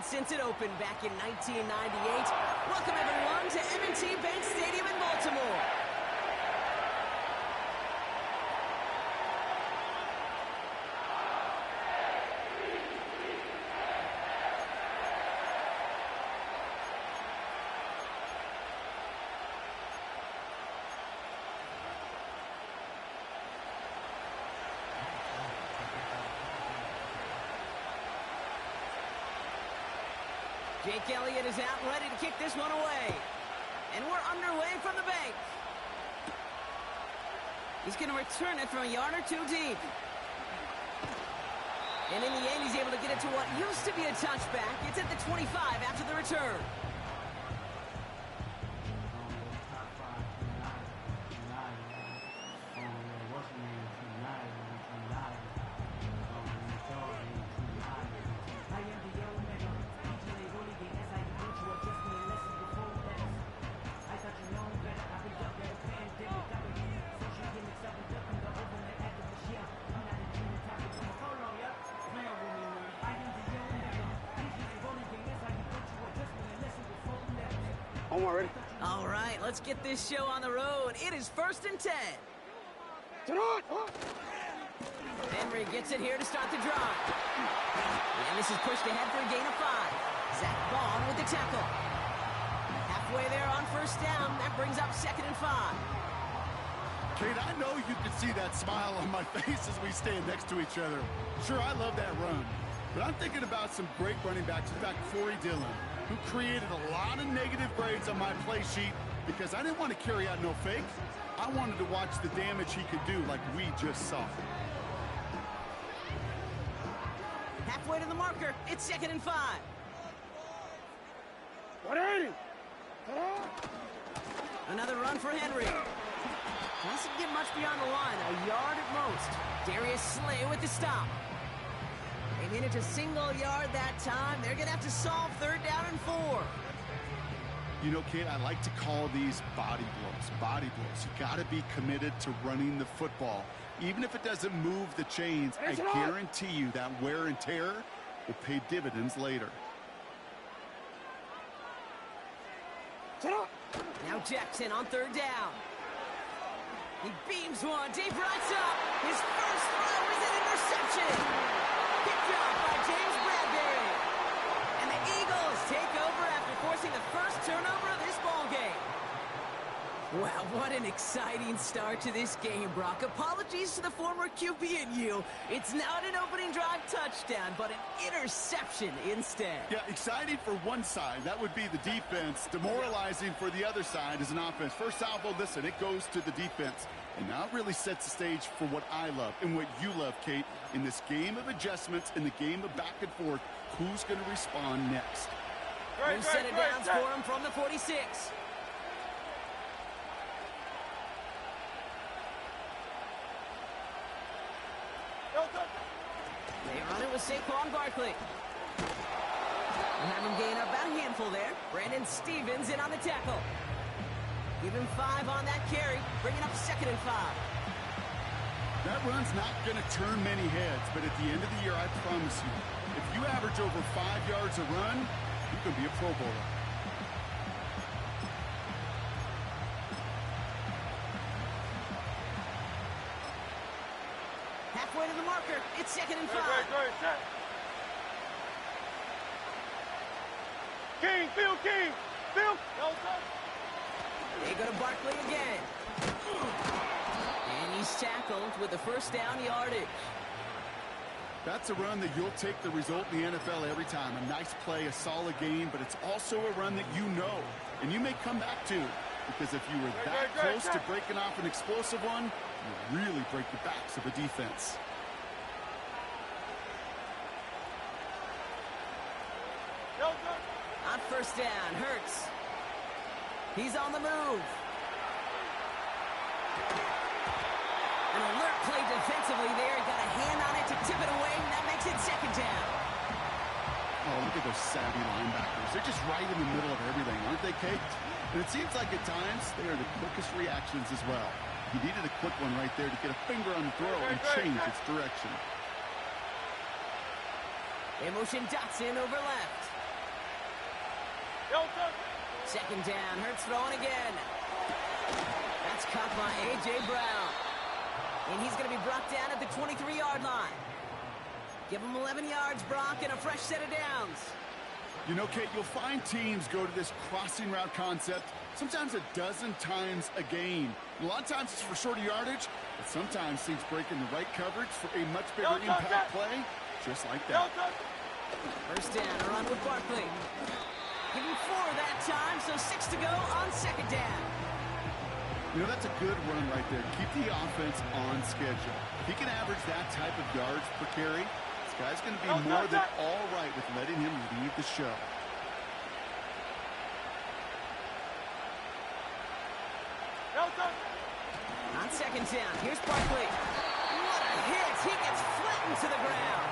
since it opened back in 1998. Welcome, everyone, to M&T Bank Stadium in Baltimore. Jake Elliott is out and ready to kick this one away. And we're underway from the bank. He's going to return it from a yard or two deep. And in the end, he's able to get it to what used to be a touchback. It's at the 25 after the return. Ready? All right, let's get this show on the road. It is 1st and 10. Henry gets it here to start the drive. And this is pushed ahead for a gain of 5. Zach Bond with the tackle. Halfway there on 1st down. That brings up 2nd and 5. Kate, I know you can see that smile on my face as we stand next to each other. Sure, I love that run. But I'm thinking about some great running backs. In fact, Corey Dillon, who created a lot of negative grades on my play sheet because I didn't want to carry out no fake. I wanted to watch the damage he could do like we just saw. Halfway to the marker. It's 2nd and 5. 180. Another run for Henry. Doesn't get much beyond the line. A yard at most. Darius Slay with the stop. They made it to single yard that time. They're going to have to solve 3rd down and 4. You know, Kate, I like to call these body blows. Body blows. You got to be committed to running the football. Even if it doesn't move the chains, I guarantee you that wear and tear will pay dividends later. Now Jackson on 3rd down. He beams one deep right up. His first throw is an interception. Picked up by James Bradbury. And the Eagles take over after forcing the first turnover of this ballgame. Wow, what an exciting start to this game, Brock. Apologies to the former QB and you. It's not an opening drive touchdown, but an interception instead. Yeah, exciting for one side. That would be the defense. Demoralizing for the other side as an offense. First salvo, listen, it goes to the defense. And now it really sets the stage for what I love and what you love, Kate. In this game of adjustments, in the game of back and forth, who's going to respond next? We'll set it down for him from the 46. They run it with Saquon Barkley. We'll have him gain about a handful there. Brandon Stevens in on the tackle. Give him 5 on that carry, bringing up 2nd and 5. That run's not going to turn many heads, but at the end of the year, I promise you, if you average over 5 yards a run, you can be a Pro Bowler. Halfway to the marker, it's 2nd and 5. King, Phil, King, Phil. They go to Barkley again. And he's tackled with the 1st down yardage. That's a run that you'll take the result in the NFL every time. A nice play, a solid game, but it's also a run that you know, and you may come back to. Because if you were that close to breaking off an explosive one, you really break the backs of a defense. On 1st down, Hurts. He's on the move. An alert play defensively there. Got a hand on it to tip it away, and that makes it 2nd down. Oh, look at those savvy linebackers. They're just right in the middle of everything, aren't they, Kate? And it seems like at times they are the quickest reactions as well. He needed a quick one right there to get a finger on the throw and change its direction. They motion Dotson over left. Second down, Hurts throwing again. That's caught by A.J. Brown. And he's going to be brought down at the 23-yard line. Give him 11 yards, Brock, and a fresh set of downs. You know, Kate, you'll find teams go to this crossing route concept sometimes a dozen times a game. A lot of times it's for shorter yardage, but sometimes teams break in the right coverage for a much bigger impact play, just like that. First down, a run with Barkley. Give him 4 that time, so 6 to go on second down. You know, that's a good run right there. Keep the offense on schedule. If he can average that type of yards per carry, this guy's going to be more than all right with letting him lead the show. On second down, here's Barkley. What a hit! He gets flattened to the ground.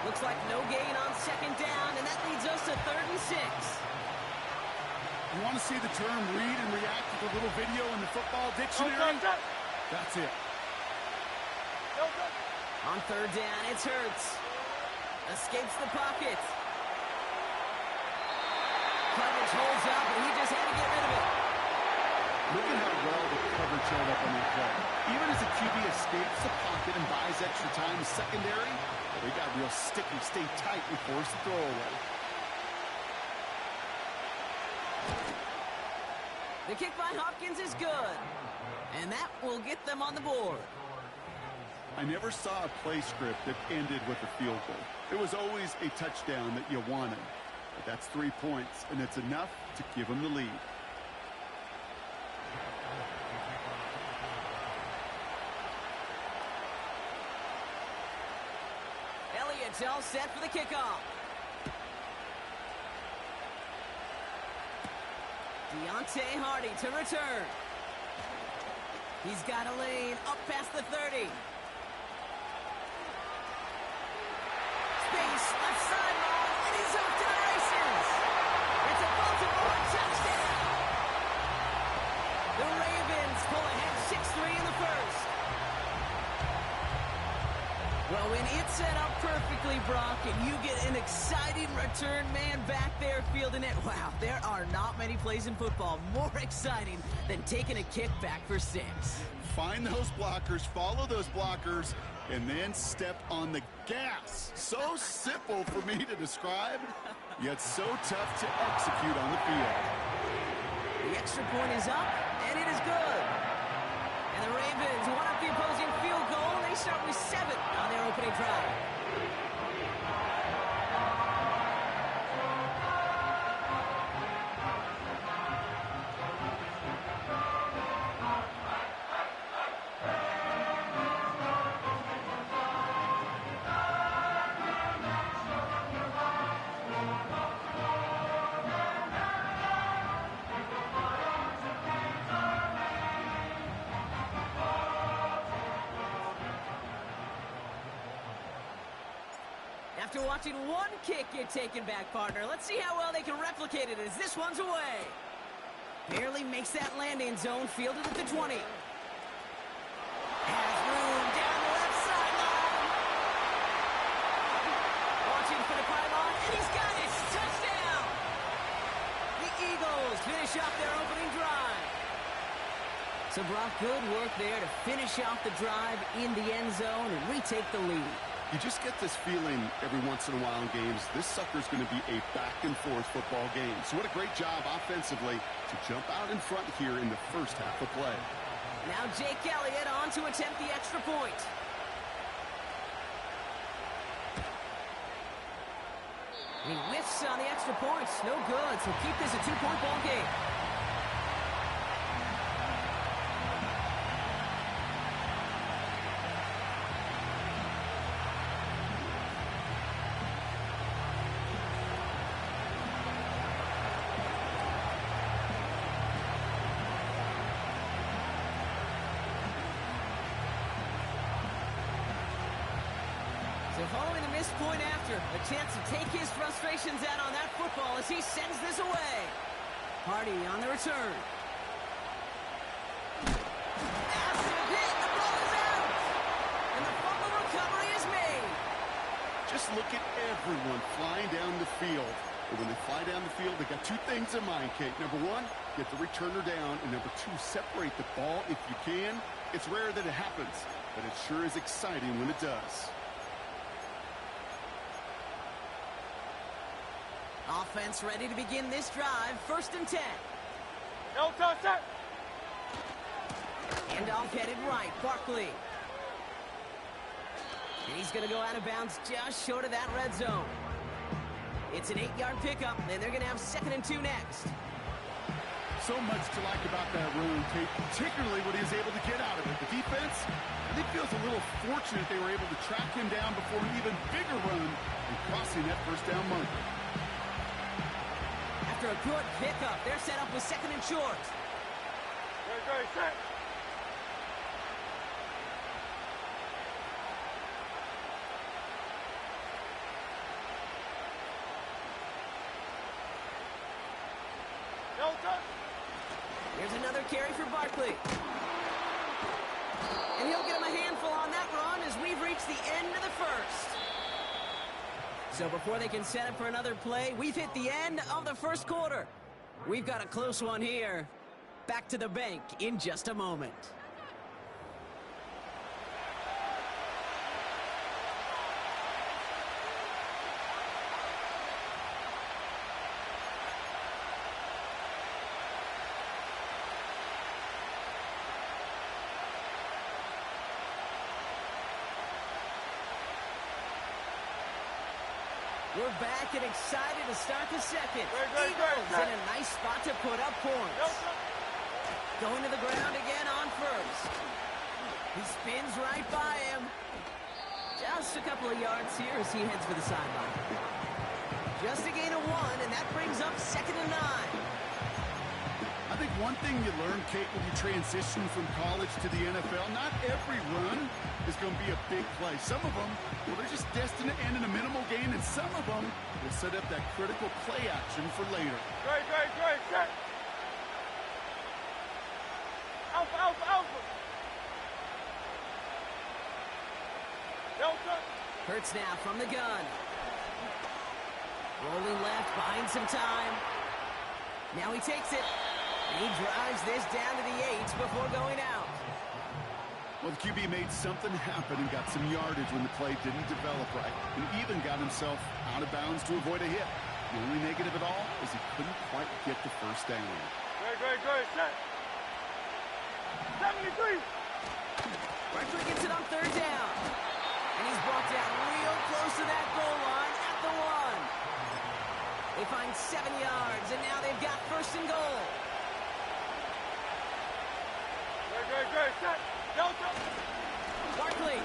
Looks like no gain on second down, and that leads us to 3rd and 6. You want to see the term read and react to the little video in the football dictionary? That's it. On 3rd down, it's Hurts. Escapes the pocket. Coverage holds up, and he just had to get rid of it. Look at how well the coverage held up on that play. Even as the QB escapes the pocket and buys extra time secondary, they got real sticky, stay tight, and force the throw away. The kick by Hopkins is good. And that will get them on the board. I never saw a play script that ended with a field goal. It was always a touchdown that you wanted. But that's 3 points, and it's enough to give them the lead. Elliott's all set for the kickoff. Deontay Hardy to return. He's got a lane up past the 30. Space, left sideline, and he's off to the races. It's a Baltimore touchdown. The Ravens pull ahead 6-3 in the first. Well, when it's set up perfectly, Brock, and you get an exciting return man back there fielding it, wow, there are not many plays in football more exciting than taking a kick back for 6. Find those blockers, follow those blockers, and then step on the gas. So simple for me to describe, yet so tough to execute on the field. The extra point is up, and it is good. And the Ravens one up the opposing field goal, and they start with 7 on their opening drive. After watching one kick get taken back, partner, let's see how well they can replicate it as this one's away. Barely makes that landing zone, fielded at the 20. Has room down the left sideline. Watching for the pylon, and he's got it. Touchdown! The Eagles finish off their opening drive. So, Brock, good work there to finish off the drive in the end zone and retake the lead. You just get this feeling every once in a while in games, this sucker's going to be a back-and-forth football game. So what a great job offensively to jump out in front here in the first half of play. Now Jake Elliott on to attempt the extra point. He whiffs on the extra points. No good, so keep this a 2-point ball game. So following the missed point after, a chance to take his frustrations out on that football as he sends this away. Hardy on the return. Massive hit, the ball is out! And the fumble recovery is made. Just look at everyone flying down the field. But when they fly down the field, they got two things in mind, Kate. Number one, get the returner down. And number two, separate the ball if you can. It's rare that it happens, but it sure is exciting when it does. Offense ready to begin this drive. 1st and 10. No touch that. Handoff headed right. Barkley. And he's going to go out of bounds just short of that red zone. It's an 8-yard pickup, and they're going to have 2nd and 2 next. So much to like about that run, Kate, particularly what he was able to get out of it. The defense, I think, feels a little fortunate they were able to track him down before an even bigger run and crossing that 1st down marker. After a good pickup, they're set up with 2nd and short. Very set. No touch. Here's another carry for Barkley. And he'll get him a handful on that run as we've reached the end of the 1st. So before they can set up for another play, we've hit the end of the 1st quarter. We've got a close one here. Back to the bank in just a moment. We're back and excited to start the 2nd. Eagles in a nice spot to put up points. Going to the ground again on 1st. He spins right by him. Just a couple of yards here as he heads for the sideline. Just a gain of 1, and that brings up 2nd and 9. I think one thing you learn, Kate, when you transition from college to the NFL, not every run is going to be a big play. Some of them, well, they're just destined to end in a minimal gain, and some of them will set up that critical play action for later. Great, set. Alpha. No touch. Hurts now from the gun. Rolling left, buying some time. Now he takes it. He drives this down to the 8 before going out. Well, the QB made something happen and got some yardage when the play didn't develop right, and even got himself out of bounds to avoid a hit. The only negative at all is he couldn't quite get the 1st down. Great, set. 73. Barkley gets it on 3rd down. And he's brought down real close to that goal line at the 1. They find 7 yards, and now they've got 1st and goal. Great, set. No touch. Barkley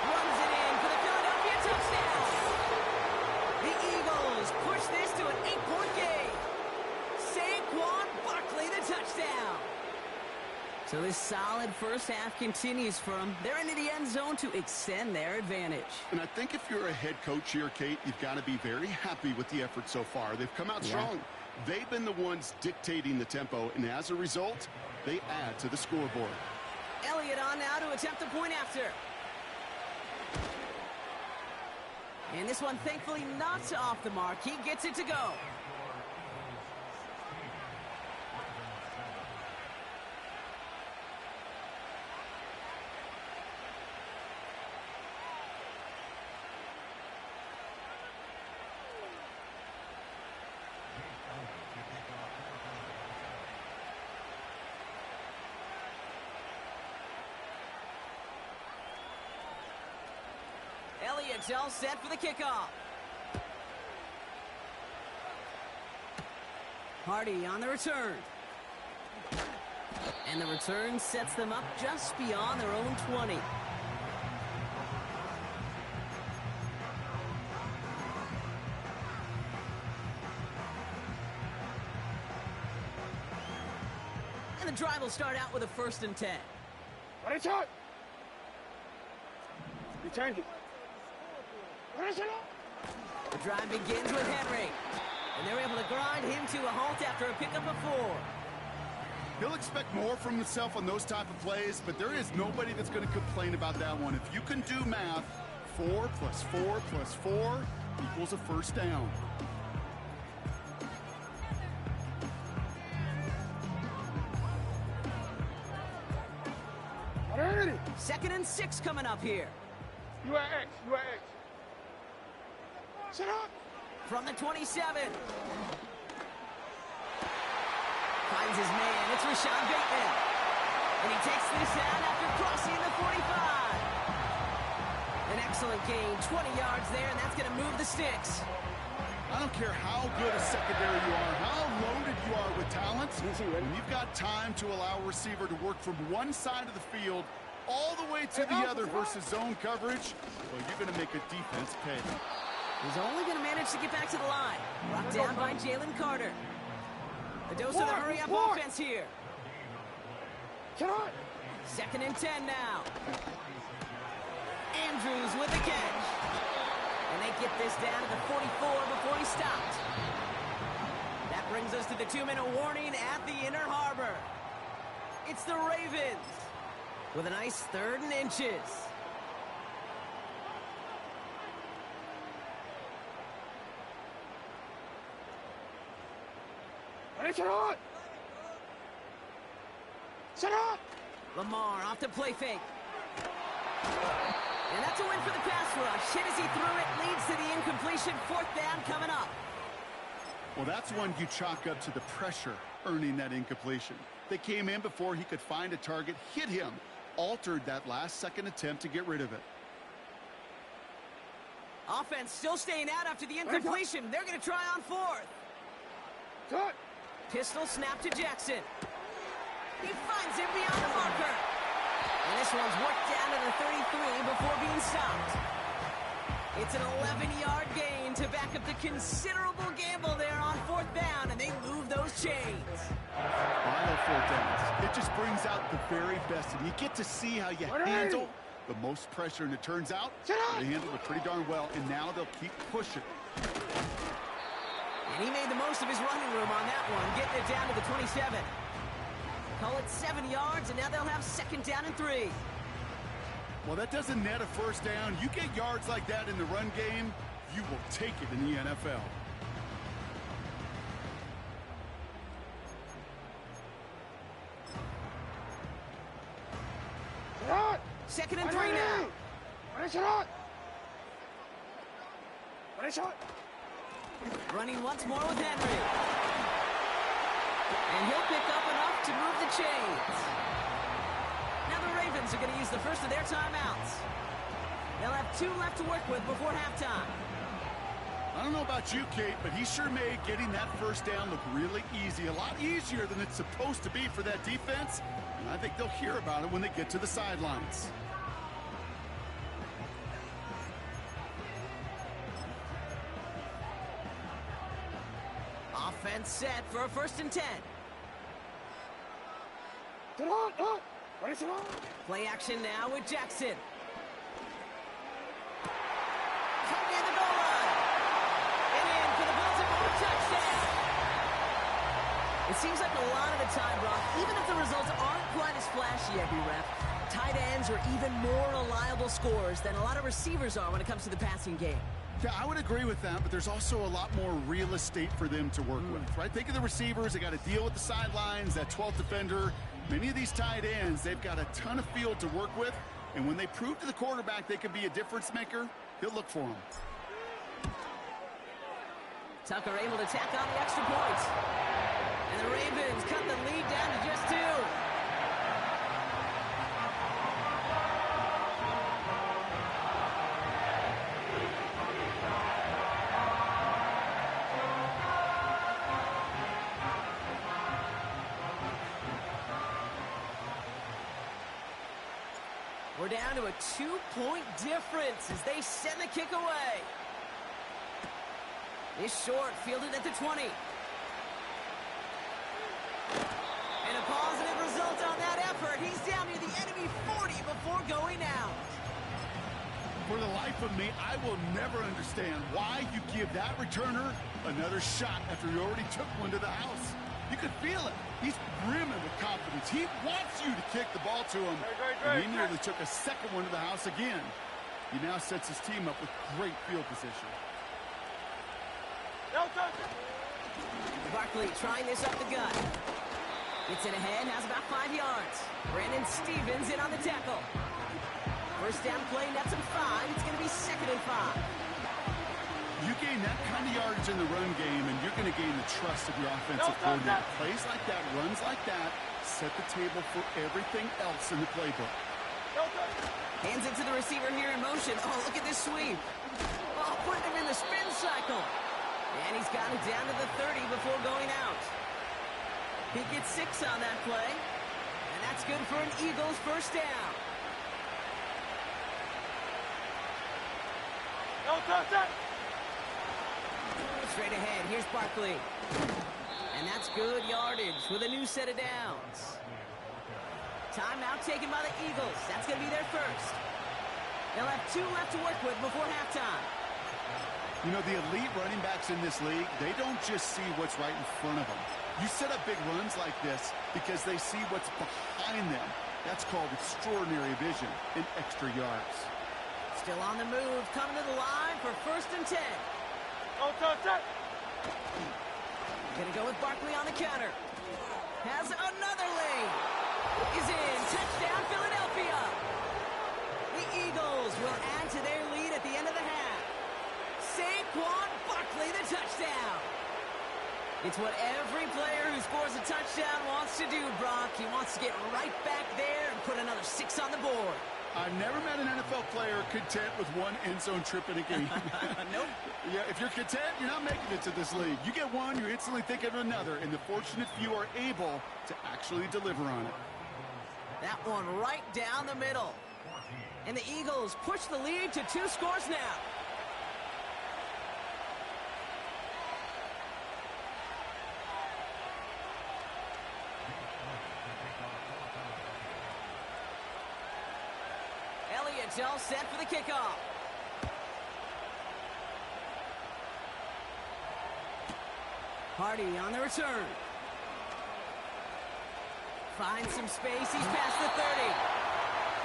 runs it in for the Philadelphia touchdown. The Eagles push this to an 8-point game. Saquon Barkley, the touchdown. So this solid 1st half continues for them. They're into the end zone to extend their advantage. And I think if you're a head coach here, Kate, you've got to be very happy with the effort so far. They've come out strong. They've been the ones dictating the tempo, and as a result, they add to the scoreboard. Elliott on now to attempt a point after. And this one, thankfully, not off the mark. He gets it to go. Elliott's all set for the kickoff. Hardy on the return. And the return sets them up just beyond their own 20. And the drive will start out with a 1st and 10. What is it? You change it. What is it? The drive begins with Henry. And they're able to grind him to a halt after a pickup of 4. He'll expect more from himself on those type of plays, but there is nobody that's going to complain about that one. If you can do math, 4 + 4 + 4 equals a 1st down. 2nd and 6 coming up here. You are X. You are X. Sit up. From the 27. Finds his man. It's Rashad Bateman. And he takes this out after crossing the 45. An excellent gain. 20 yards there, and that's going to move the sticks. I don't care how good a secondary you are, how loaded you are with talent. When you've got time to allow a receiver to work from one side of the field all the way to the other versus zone coverage, well, you're going to make a defense pay. He's only going to manage to get back to the line. Brought down by Jalen Carter. A dose of the hurry-up offense here. 2nd and 10 now. Andrews with the catch. And they get this down to the 44 before he stopped. That brings us to the 2-minute warning at the inner harbor. It's the Ravens with a nice 3rd and inches. Lamar off the play fake. And that's a win for the pass rush. Hit as he threw it, leads to the incompletion. 4th down coming up. Well, that's one you chalk up to the pressure earning that incompletion. They came in before he could find a target, hit him, altered that last-second attempt to get rid of it. Offense still staying out after the incompletion. They're going to try on 4th. Pistol snap to Jackson. He finds him beyond the marker. And this one's worked down to the 33 before being stopped. It's an 11-yard gain to back up the considerable gamble there on 4th down, and they move those chains. Final 4th downs. It just brings out the very best, and you get to see how you handle the most pressure, and it turns out they handled it pretty darn well, and now they'll keep pushing. And he made the most of his running room on that one, getting it down to the 27. Call it 7 yards, and now they'll have 2nd down and 3. Well, that doesn't net a 1st down. You get yards like that in the run game, you will take it in the NFL. Second and 3 now. Running once more with Henry. And he'll pick up enough to move the chains. Now the Ravens are going to use the first of their timeouts. They'll have 2 left to work with before halftime. I don't know about you, Kate, but he sure made getting that 1st down look really easy. A lot easier than it's supposed to be for that defense. And I think they'll hear about it when they get to the sidelines. Offense set for a 1st and 10. Play action now with Jackson. Caught near the goal line. And in for the Baltimore touchdown. It seems like a lot of the time, Brock, even if the results aren't quite as flashy every rep, tight ends are even more reliable scorers than a lot of receivers are when it comes to the passing game. Yeah, I would agree with that, but there's also a lot more real estate for them to work with, right? Think of the receivers. They got to deal with the sidelines, that 12th defender. Many of these tight ends, they've got a ton of field to work with, and when they prove to the quarterback they can be a difference maker, he'll look for them. Tucker able to tack on the extra points. And the Ravens cut the lead down to just 2. We're down to a 2-point difference as they send the kick away. It's short, fielded at the 20. And a positive result on that effort. He's down near the enemy 40 before going out. For the life of me, I will never understand why you give that returner another shot after he already took one to the house. You could feel it. He's brimming with confidence. He wants you to kick the ball to him. And he nearly took a second one to the house again. He now sets his team up with great field position. Barkley trying this up the gut. Gets it ahead, has about 5 yards. Brandon Stevens in on the tackle. First down play nets him 5. It's going to be 2nd and 5. You gain that kind of yardage in the run game, and you're going to gain the trust of your offensive coordinator. Plays like that, runs like that, set the table for everything else in the playbook. Hands it to the receiver here in motion. Oh, look at this sweep. Oh, putting him in the spin cycle. And he's got it down to the 30 before going out. He gets 6 on that play. And that's good for an Eagles first down. Straight ahead, here's Barkley. And that's good yardage with a new set of downs. Timeout taken by the Eagles. That's going to be their first. They'll have 2 left to work with before halftime. You know, the elite running backs in this league, they don't just see what's right in front of them. You set up big runs like this because they see what's behind them. That's called extraordinary vision and extra yards. Still on the move, coming to the line for 1st and 10. Gonna go with Barkley on the counter. Has another lane. Is in. Touchdown, Philadelphia. The Eagles will add to their lead at the end of the half. Saquon Barkley, the touchdown. It's what every player who scores a touchdown wants to do, Brock. He wants to get right back there and put another 6 on the board. I've never met an NFL player content with one end zone trip in a game. Nope. Yeah, if you're content, you're not making it to this league. You get one, you instantly think of another, and the fortunate few are able to actually deliver on it. That one right down the middle. And the Eagles push the lead to 2 scores now. Elliott's all set for the kickoff. Hardy on the return. Finds some space. He's past the 30.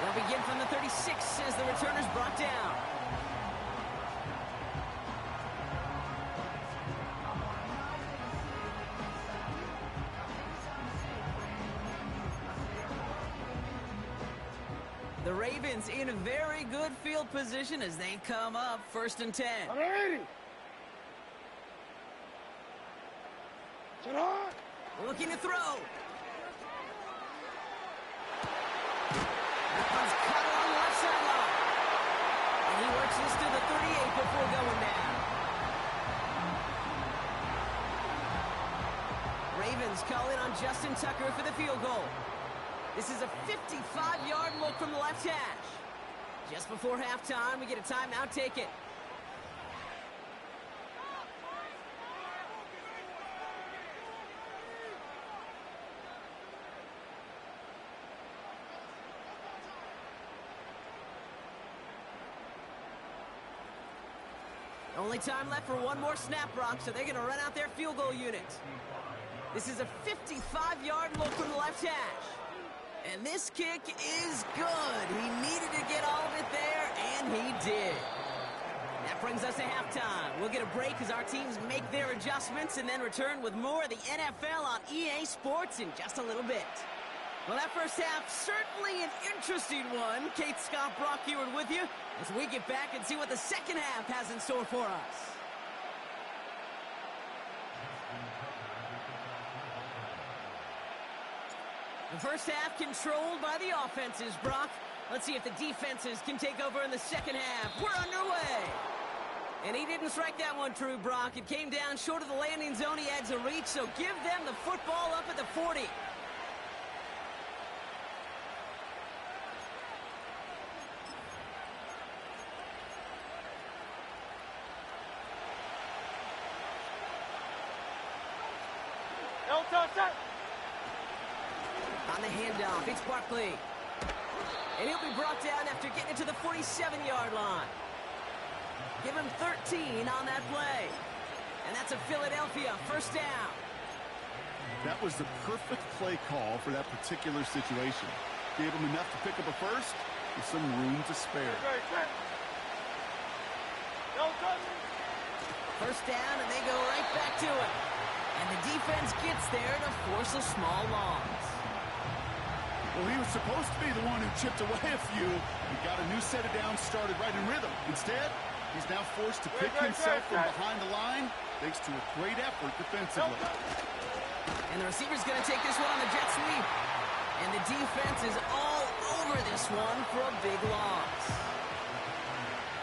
They'll begin from the 36 as the returner's brought down. The Ravens in a very good field position as they come up 1st and 10. Looking to throw. That one's cut along the left sideline. And he works this to the 38 before going down. Ravens call in on Justin Tucker for the field goal. This is a 55-yard look from the left hash. Just before halftime, we get a timeout taken. Only time left for one more snap, Brock, so they're going to run out their field goal unit. This is a 55-yard look from the left hash. And this kick is good. He needed to get all of it there, and he did. That brings us to halftime. We'll get a break as our teams make their adjustments and then return with more of the NFL on EA Sports in just a little bit. Well, that first half, certainly an interesting one. Kate, Scott, Brock Eward with you as we get back and see what the second half has in store for us. The first half controlled by the offenses, Brock. Let's see if the defenses can take over in the second half. We're underway. And he didn't strike that one true, Brock. It came down short of the landing zone. He had to reach, so give them the football up at the 40. On the handoff, it's Barkley. And he'll be brought down after getting it to the 47-yard line. Give him 13 on that play. And that's a Philadelphia first down. That was the perfect play call for that particular situation. Gave him enough to pick up a first with some room to spare. First down, and they go right back to it. And the defense gets there to force a small loss. Well, he was supposed to be the one who chipped away a few. He got a new set of downs started right in rhythm. Instead, he's now forced to pick himself from behind the line thanks to a great effort defensively. And the receiver's going to take this one on the jet sweep. And the defense is all over this one for a big loss.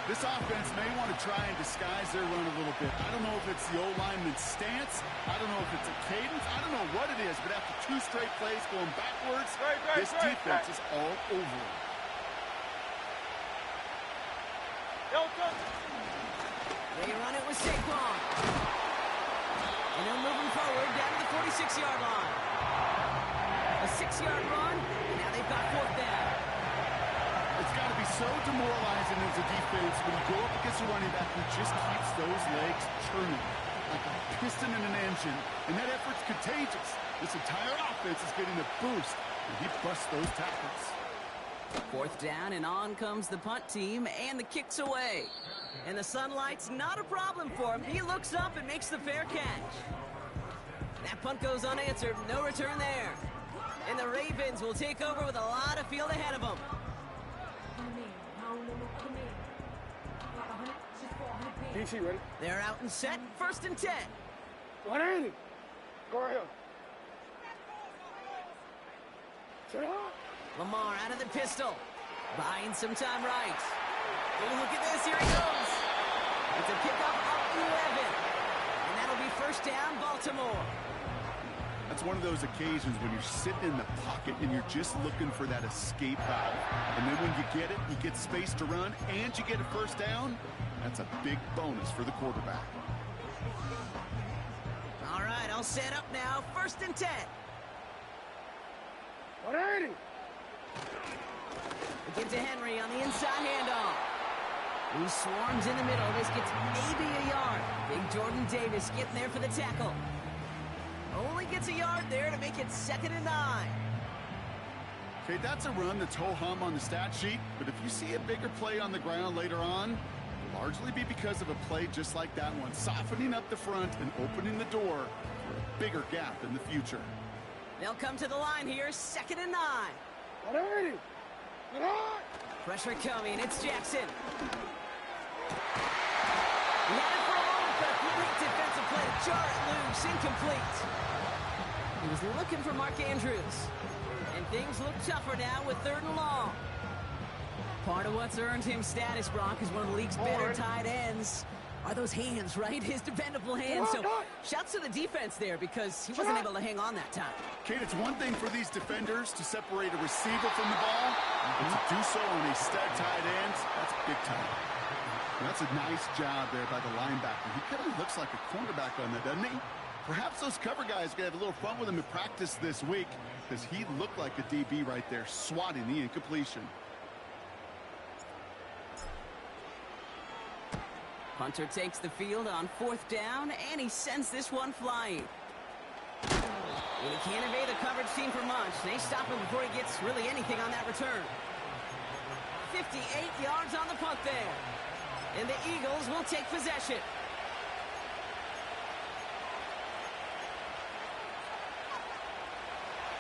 This offense may want to try and disguise their run a little bit. I don't know if it's the old lineman's stance. I don't know if it's a cadence. I don't know what it is, but after 2 straight plays going backwards, this defense is all over it. They run it with Saquon. And they'll move him forward down to the 46-yard line. A 6-yard run, and now they've got 4th down. It's got to be so demoralizing as a defense when you go up against a running back who just keeps those legs churning like a piston in an engine, and that effort's contagious. This entire offense is getting a boost, and he busts those tackles. 4th down, and on comes the punt team, and the kick's away. And the sunlight's not a problem for him. He looks up and makes the fair catch. That punt goes unanswered. No return there. And the Ravens will take over with a lot of field ahead of them. DC, ready? They're out and set. 1st and 10. 180. Go right here. Sit up. Lamar out of the pistol. Buying some time right. Oh, look at this. Here he goes. It's a kickoff up 11. And that'll be 1st down, Baltimore. That's one of those occasions when you're sitting in the pocket and you're just looking for that escape valve. And then when you get it, you get space to run, and you get a 1st down. That's a big bonus for the quarterback. All right, I'll set up now. 1st and 10. 180. We get to Henry on the inside handoff. He swarms in the middle. This gets maybe a yard. Big Jordan Davis getting there for the tackle. Only gets a yard there to make it 2nd and 9. Okay, that's a run that's ho-hum on the stat sheet, but if you see a bigger play on the ground later on, it'll largely be because of a play just like that one, softening up the front and opening the door for a bigger gap in the future. They'll come to the line here, 2nd and 9. 180. Get on. Pressure coming, it's Jackson. He had it for a moment, but a great defensive play to jar it loose, incomplete. He was looking for Mark Andrews. And things look tougher now with 3rd and long. Part of what's earned him status, Brock, is one of the league's better tight ends. Are those hands, right? His dependable hands. So shouts to the defense there because he wasn't able to hang on that time. Kate, it's one thing for these defenders to separate a receiver from the ball, but to do so on a stud tight end, that's big time. And that's a nice job there by the linebacker. He kind of looks like a cornerback on that, doesn't he? Perhaps those cover guys are going to have a little fun with him in practice this week because he looked like a DB right there, swatting the incompletion. Hunter takes the field on 4th down, and he sends this one flying. Well, he can't evade the coverage team for much. They stop him before he gets really anything on that return. 58 yards on the punt there. And the Eagles will take possession.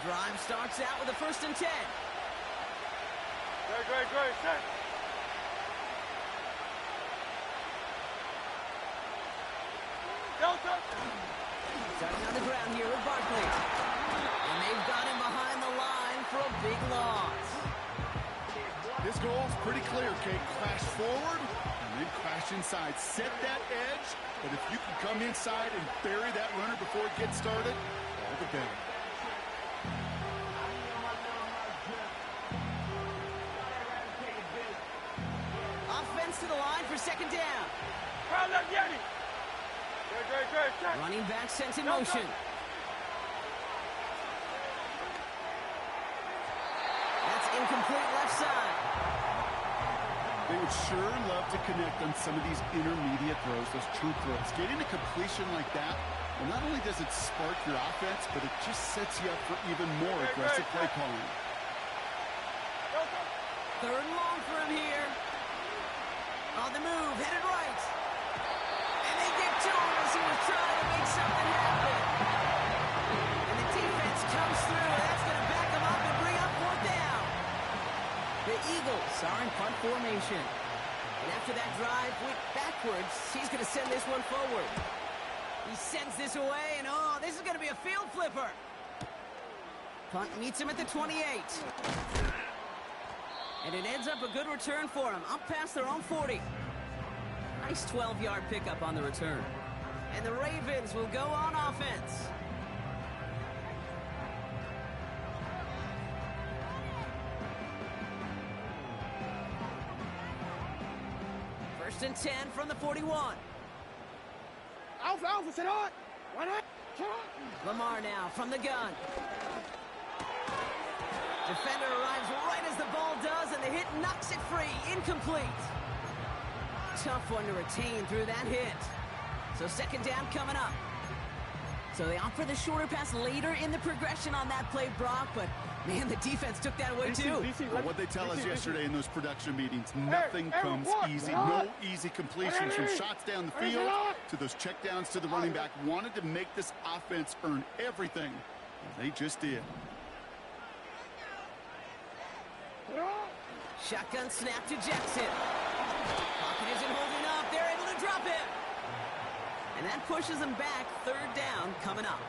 Drive starts out with a 1st and 10. Great. Set. Delta. Starting on the ground here with Barkley. And they've got him behind the line for a big loss. This goal is pretty clear, Kate. Crash forward and then crash inside. Set that edge, but if you can come inside and bury that runner before it gets started, all the better. Offense to the line for 2nd down. Crowd that Yeti. Great. Set. Running back sent in motion. That's incomplete left side. They would sure love to connect on some of these intermediate throws, those true throws. Getting a completion like that, well, not only does it spark your offense, but it just sets you up for even more aggressive play calling. 3rd and long for him here. On the move, headed right. And they get to him as he was trying to make something happen. And the defense comes through. That's going to back him up and bring up 4th are in punt formation. And after that drive went backwards, he's going to send this one forward. He sends this away, and oh, this is going to be a field flipper. Punt meets him at the 28. And it ends up a good return for him, up past their own 40. Nice 12-yard pickup on the return. And the Ravens will go on offense. First and 10 from the 41. Alpha, sit on. Why not? Sit on. Lamar now from the gun. Defender arrives right as the ball does, and the hit knocks it free. Incomplete. Tough one to retain through that hit. So second down coming up. So they opt for the shorter pass later in the progression on that play, Brock, but man, the defense took that away too. Well, what they tell us yesterday in those production meetings, nothing comes easy. No easy completions from shots down the field to those checkdowns to the running back. Wanted to make this offense earn everything. And they just did. Shotgun snap to Jackson. Pocket isn't holding up. They're able to drop him. And that pushes them back. Third down coming up.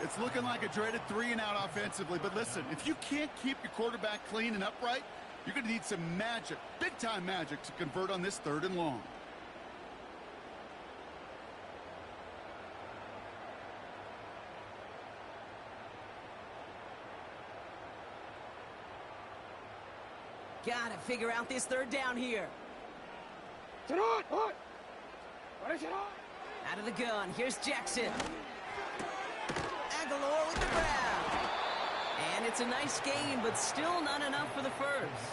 It's looking like a dreaded 3-and-out offensively. But listen, if you can't keep your quarterback clean and upright, you're going to need some magic, big-time magic, to convert on this 3rd and long. Gotta figure out this 3rd down here. Sit on. Sit on. Out of the gun, here's Jackson. Aguilar with the grab. And it's a nice game, but still not enough for the first.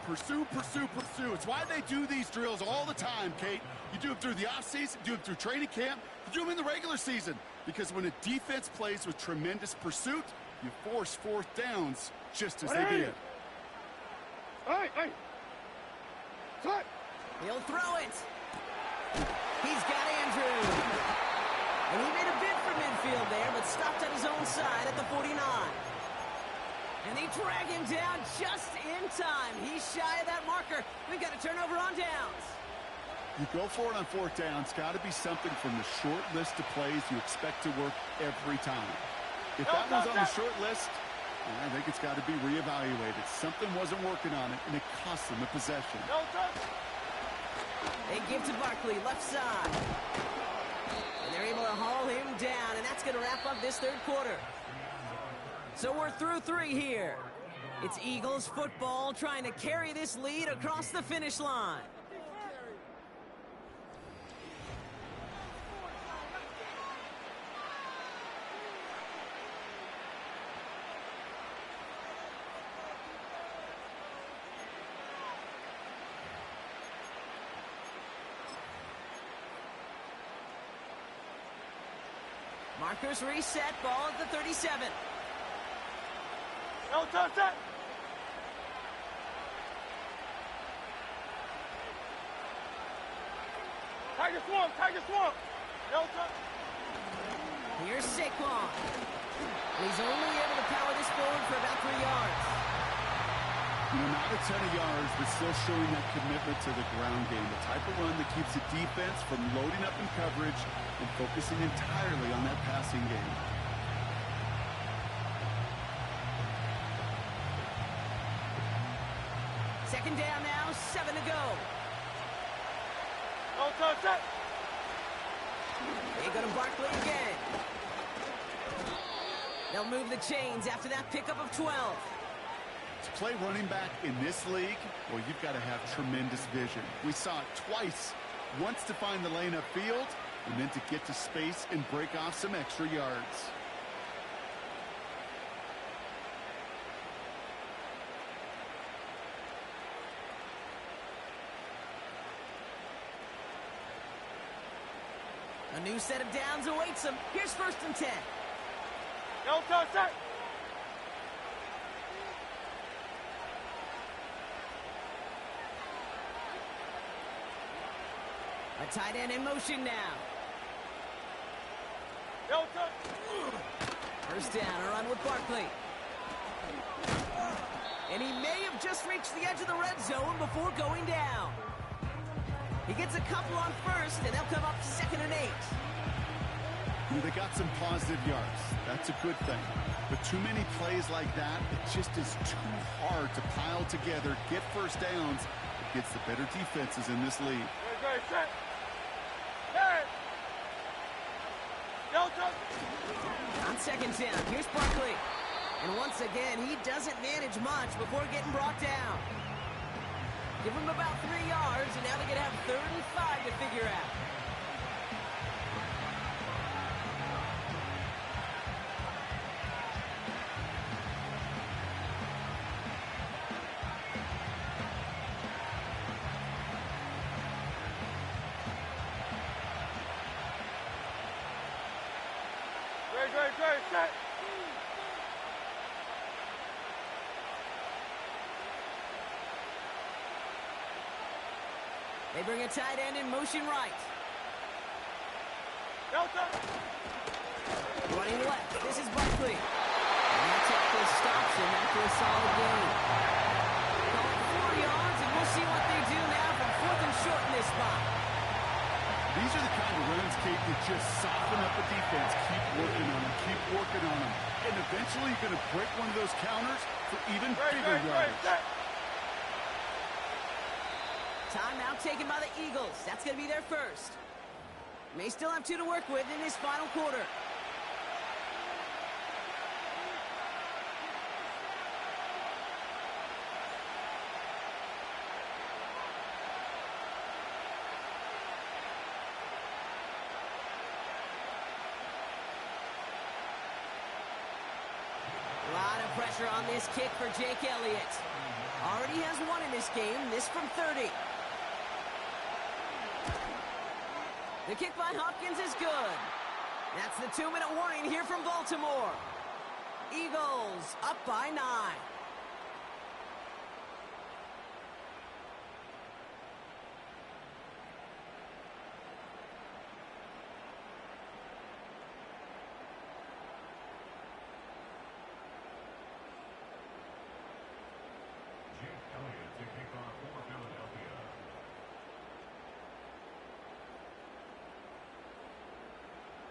Pursue, pursue, pursue. It's why they do these drills all the time, Kate. You do them through the offseason, you do them through training camp, you do them in the regular season. Because when a defense plays with tremendous pursuit, you force 4th downs just as they did. Hey. Cut. He'll throw it. He's got Andrews. And he made a bid for midfield there, but stopped on his own side at the 49. And they drag him down just in time. He's shy of that marker. We've got a turnover on downs. You go for it on 4th down. It's got to be something from the short list of plays you expect to work every time. If that was on the short list, I think it's got to be reevaluated. Something wasn't working on it, and it cost them the possession. They give to Barkley, left side. And they're able to haul him down, and that's going to wrap up this 3rd quarter. So we're through 3 here. It's Eagles football trying to carry this lead across the finish line. Markers reset, ball at the 37. No touch that. Tiger swamp. No touch. Here's Saquon. He's only able to power this forward for about 3 yards. Not a ton of yards, but still showing that commitment to the ground game. The type of run that keeps the defense from loading up in coverage and focusing entirely on that passing game. Second down now, 7 to go. No touch that. They go to Barkley again. They'll move the chains after that pickup of 12. To play running back in this league, well, you've got to have tremendous vision. We saw it twice. Once to find the lane upfield, and then to get to space and break off some extra yards. A new set of downs awaits them. Here's 1st and 10. No touch that. A tight end in motion now. No touch. First down, a run with Barkley. And he may have just reached the edge of the red zone before going down. He gets a couple on first, and they'll come up 2nd and 8. They got some positive yards. That's a good thing. But too many plays like that, it just is too hard to pile together, get first downs against the better defenses in this league. Good, set. Hey. On 2nd down, here's Barkley. And once again, he doesn't manage much before getting brought down. Give him about 3 yards, and now they're going to have 3rd and 5 to figure out. Good, set. They bring a tight end in motion right. Delta. Running left, this is Barkley. And that tackle stops him after a solid gain. Call it 4 yards, and we'll see what they do now from 4th and short in this spot. These are the kind of runs, Kate, that just soften up the defense. Keep working on them, keep working on them. And eventually you're going to break one of those counters for even bigger yardage. Timeout taken by the Eagles. That's going to be their first. May still have 2 to work with in this final quarter. A lot of pressure on this kick for Jake Elliott. Already has 1 in this game, this from 30. The kick by Hopkins is good. That's the 2-minute warning here from Baltimore. Eagles up by 9.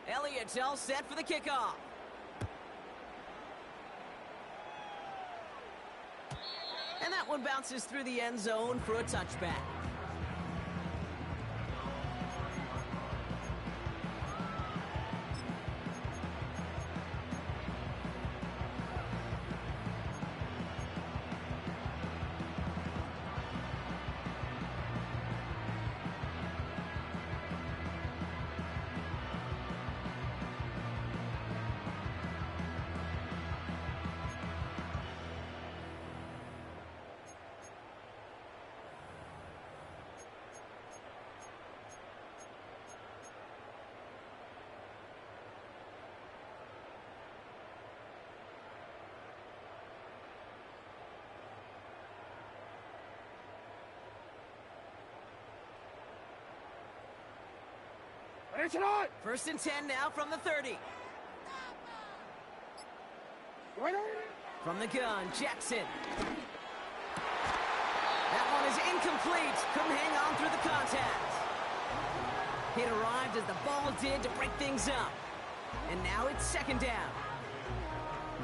Elliott's all set for the kickoff. And that one bounces through the end zone for a touchback. First and 10 now from the 30. From the gun, Jackson. That one is incomplete. Couldn't hang on through the contact. It arrived as the ball did to break things up. And now it's 2nd down.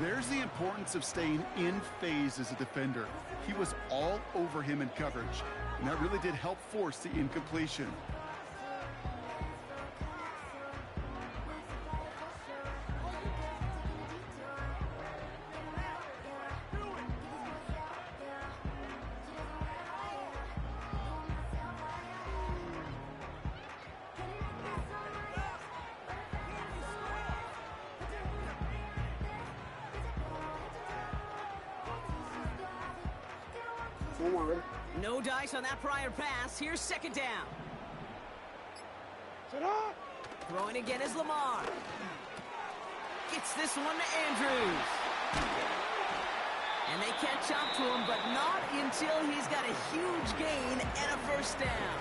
There's the importance of staying in phase as a defender. He was all over him in coverage, and that really did help force the incompletion. No dice on that prior pass. Here's 2nd down. Throwing again is Lamar. Gets this one to Andrews. And they catch up to him, but not until he's got a huge gain and a first down.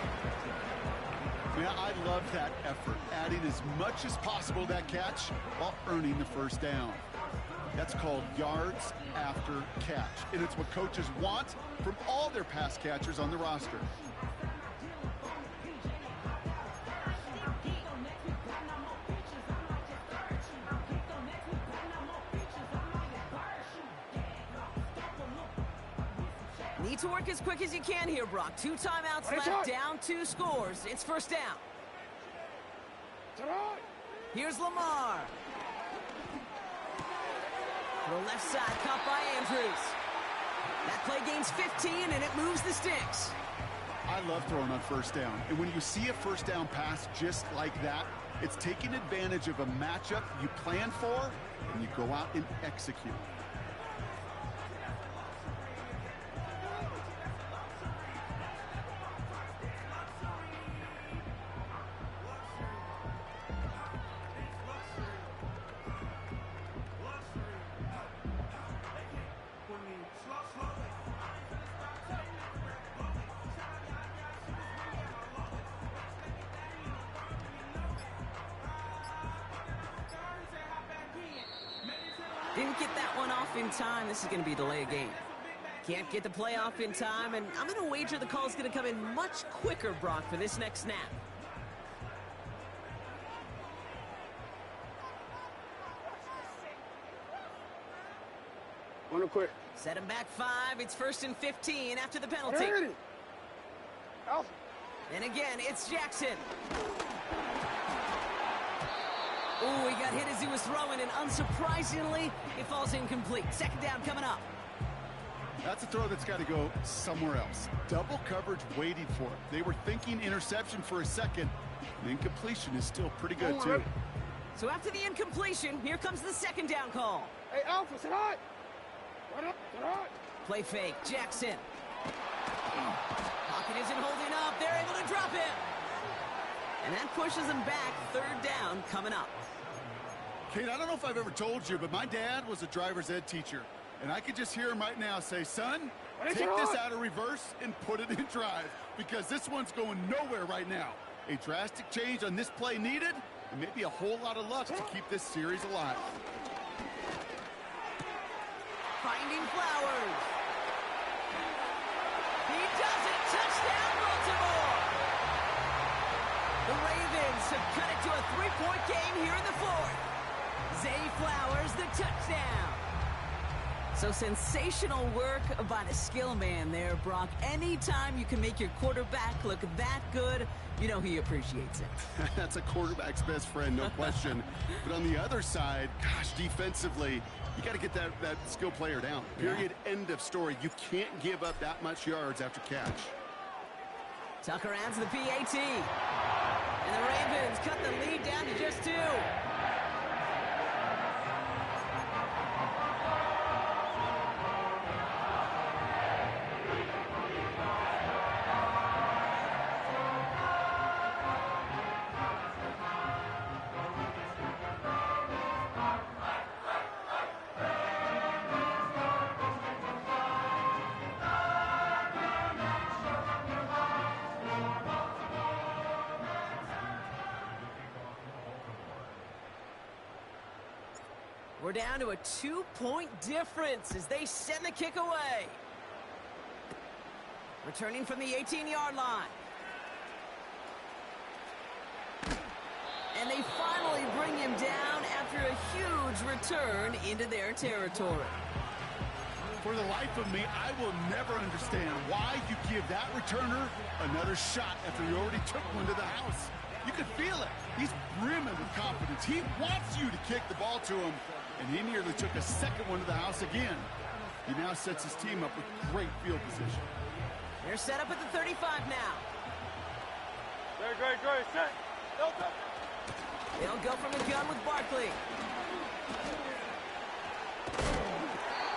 Man, I love that effort, adding as much as possible to that catch while earning the first down. That's called yards after catch, and it's what coaches want from all their pass catchers on the roster. Need to work as quick as you can here, Brock. 2 timeouts left, down 2 scores. It's first down. Here's Lamar. To the left side, caught by Andrews. That play gains 15, and it moves the sticks. I love throwing on first down. And when you see a first down pass just like that, it's taking advantage of a matchup you plan for, and you go out and execute. Didn't get that one off in time. This is going to be a delay of game. Can't get the play off in time, and I'm going to wager the call is going to come in much quicker, Brock, for this next snap. One quick. Set him back 5. It's 1st and 15 after the penalty. Alpha. And again, it's Jackson. Ooh, he got hit as he was throwing, and unsurprisingly, it falls incomplete. Second down coming up. That's a throw that's got to go somewhere else. Double coverage waiting for it. They were thinking interception for a second, and incompletion is still pretty good, too. So after the incompletion, here comes the second down call. Hey, Alpha, sit hot. Sit hot. Play fake, Jackson. Pocket isn't holding up. They're able to drop him. And that pushes him back. Third down coming up. Kate, I don't know if I've ever told you, but my dad was a driver's ed teacher. And I could just hear him right now say, son, take this out of reverse and put it in drive, because this one's going nowhere right now. A drastic change on this play needed, and maybe a whole lot of luck to keep this series alive. Finding Flowers. He does it. Touchdown, Baltimore. The Ravens have cut it to a 3-point game here in the 4th. Zay Flowers, the touchdown. So sensational work by the skill man there, Brock. Anytime you can make your quarterback look that good, you know he appreciates it. That's a quarterback's best friend, no question. But on the other side, gosh, defensively, you got to get that skill player down. Period. Yeah. End of story. You can't give up that much yards after catch. Tucker adds the PAT. And the Ravens cut the lead down to just 2. We're down to a 2-point difference as they send the kick away. Returning from the 18-yard line. And they finally bring him down after a huge return into their territory. For the life of me, I will never understand why you give that returner another shot after you already took one to the house. You can feel it. He's brimming with confidence. He wants you to kick the ball to him, and he nearly took a second one to the house again. He now sets his team up with great field position. They're set up at the 35 now. Great. Set. They'll go from the gun with Barkley.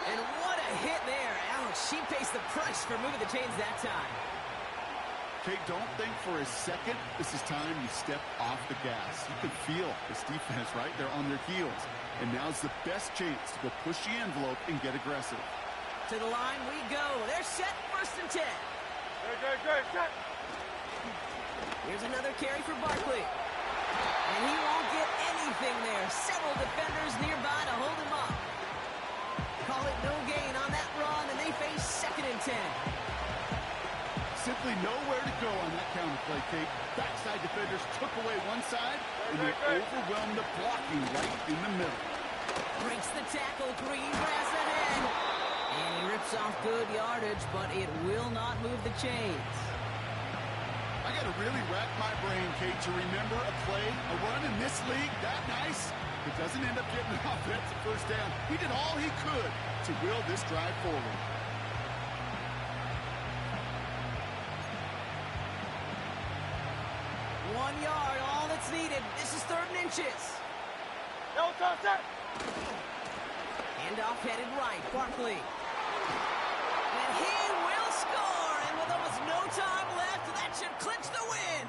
And what a hit there. Alex, she pays the price for moving the chains that time. Kate, don't think for a second this is time you step off the gas. You can feel this defense, right? They're on their heels. And now's the best chance to go push the envelope and get aggressive. To the line we go. They're set, 1st and 10. Great. Set. Here's another carry for Barkley. And he won't get anything there. Several defenders nearby to hold him up. Call it no gain on that run, and they face 2nd and 10. Simply nowhere to go on that counter play, Kate. Backside defenders took away one side, and they overwhelmed the blocking right in the middle. Breaks the tackle, green grass ahead. And he rips off good yardage, but it will not move the chains. I got to really rack my brain, Kate, to remember a play, a run in this league that nice. It doesn't end up getting an offensive first down. He did all he could to will this drive forward. 1 yard, all that's needed. This is 3rd and inches. No, toss that. Handoff headed right, Barkley. And he will score, and with almost no time left, that should clinch the win.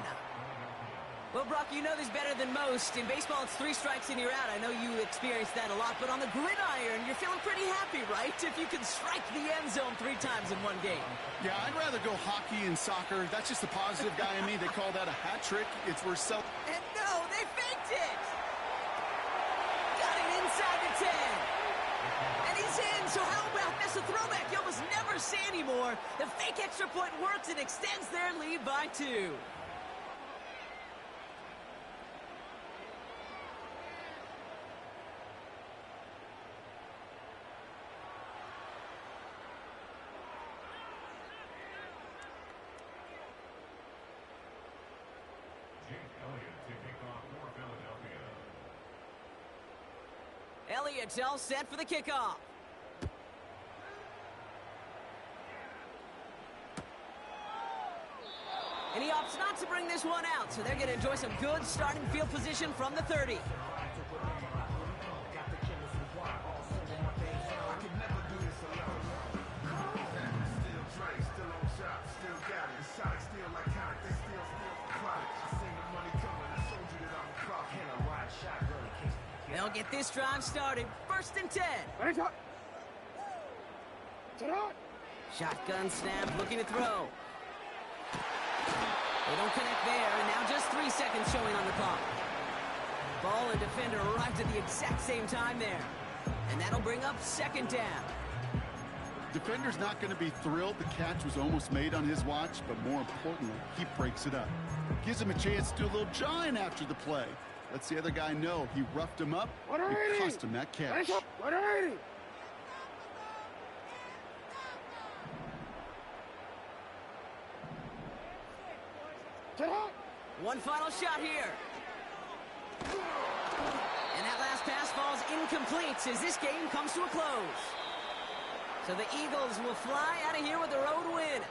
Well, Brock, you know this better than most. In baseball, it's 3 strikes and you're out. I know you experienced that a lot, but on the gridiron, you're feeling pretty happy, right? If you can strike the end zone 3 times in one game. Yeah, I'd rather go hockey and soccer. That's just the positive guy in me. They call that a hat trick. It's where And no, they faked it! Got it inside the 10. And he's in, so how about this? A throwback you almost never see anymore. The fake extra point works and extends their lead by 2. Elliott's all set for the kickoff. And he opts not to bring this one out, so they're going to enjoy some good starting field position from the 30. They'll get this drive started. 1st and 10. Shotgun snap, looking to throw. They don't connect there, and now just 3 seconds showing on the clock. Ball and defender arrived at the exact same time there. And that'll bring up 2nd down. Defender's not going to be thrilled the catch was almost made on his watch, but more importantly, he breaks it up. Gives him a chance to do a little jawing after the play. Lets the other guy know he roughed him up. It cost him that catch. One final shot here. And that last pass falls incomplete as this game comes to a close. So the Eagles will fly out of here with a road win.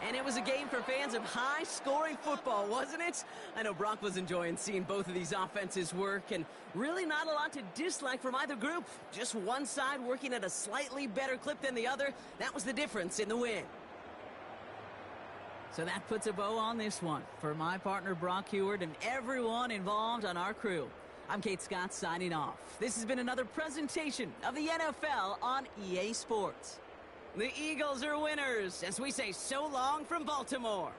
And it was a game for fans of high-scoring football, wasn't it? I know Brock was enjoying seeing both of these offenses work, and really not a lot to dislike from either group. Just one side working at a slightly better clip than the other. That was the difference in the win. So that puts a bow on this one. For my partner, Brock Heward, and everyone involved on our crew, I'm Kate Scott signing off. This has been another presentation of the NFL on EA Sports. The Eagles are winners as we say so long from Baltimore.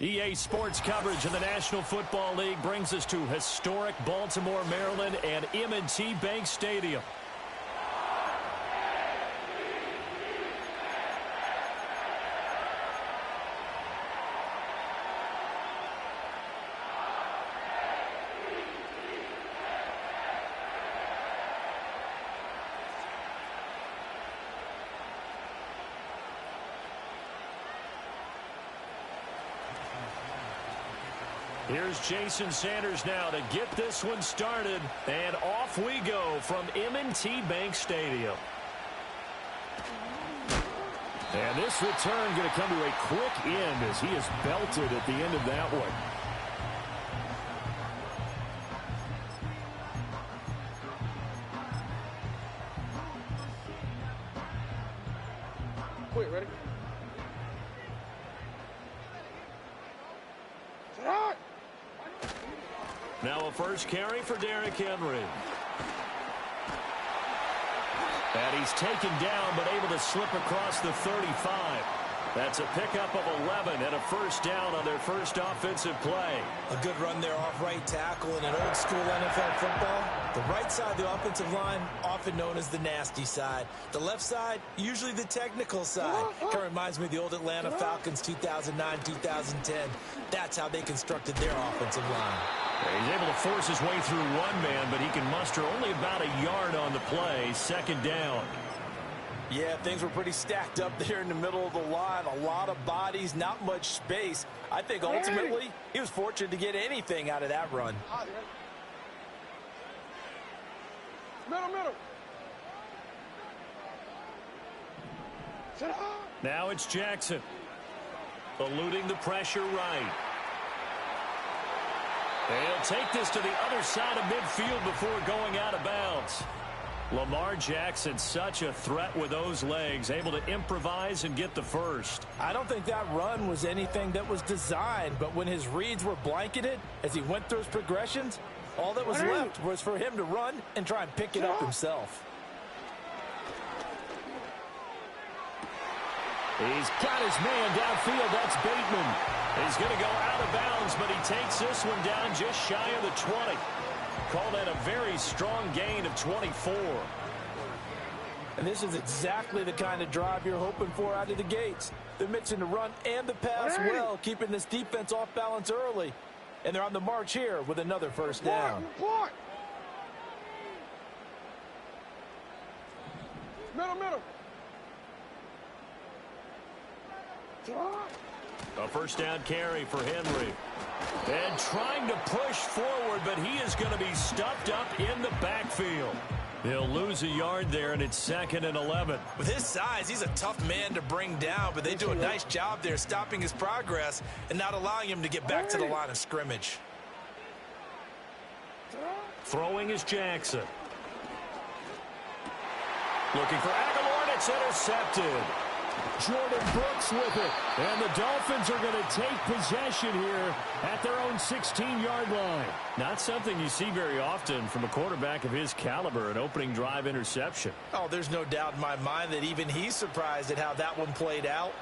EA Sports coverage of the National Football League brings us to historic Baltimore, Maryland, and M&T Bank Stadium. Here's Jason Sanders now to get this one started, and off we go from M&T Bank Stadium. And this return going to come to a quick end as he is belted at the end of that one. Quick, ready? Now a first carry for Derrick Henry. And he's taken down, but able to slip across the 35. That's a pickup of 11 and a first down on their first offensive play. A good run there off right tackle in an old school NFL football. The right side of the offensive line, often known as the nasty side. The left side, usually the technical side. Kind of reminds me of the old Atlanta Falcons 2009-2010. That's how they constructed their offensive line. He's able to force his way through one man, but he can muster only about a yard on the play. Second down. Yeah, things were pretty stacked up there in the middle of the line. A lot of bodies, not much space. I think ultimately he was fortunate to get anything out of that run. Middle. Now it's Jackson. Eluding the pressure right. He'll take this to the other side of midfield before going out of bounds. Lamar Jackson, such a threat with those legs, able to improvise and get the first. I don't think that run was anything that was designed, but when his reads were blanketed as he went through his progressions, all that was left was for him to run and try and pick it up himself. He's got his man downfield. That's Bateman. He's going to go out of bounds, but he takes this one down just shy of the 20. Call that a very strong gain of 24. And this is exactly the kind of drive you're hoping for out of the gates. They're mixing the run and the pass well, keeping this defense off balance early. And they're on the march here with another first down. Middle. A first down carry for Henry. And trying to push forward, but he is going to be stuffed up in the backfield. He'll lose a yard there, and it's 2nd and 11. With his size, he's a tough man to bring down, but they do a nice job there stopping his progress and not allowing him to get back to the line of scrimmage. Throwing is Jackson. Looking for Aguilar, and it's intercepted. Jordan Brooks with it, and the Dolphins are going to take possession here at their own 16-yard line. Not something you see very often from a quarterback of his caliber, an opening drive interception. Oh, there's no doubt in my mind that even he's surprised at how that one played out.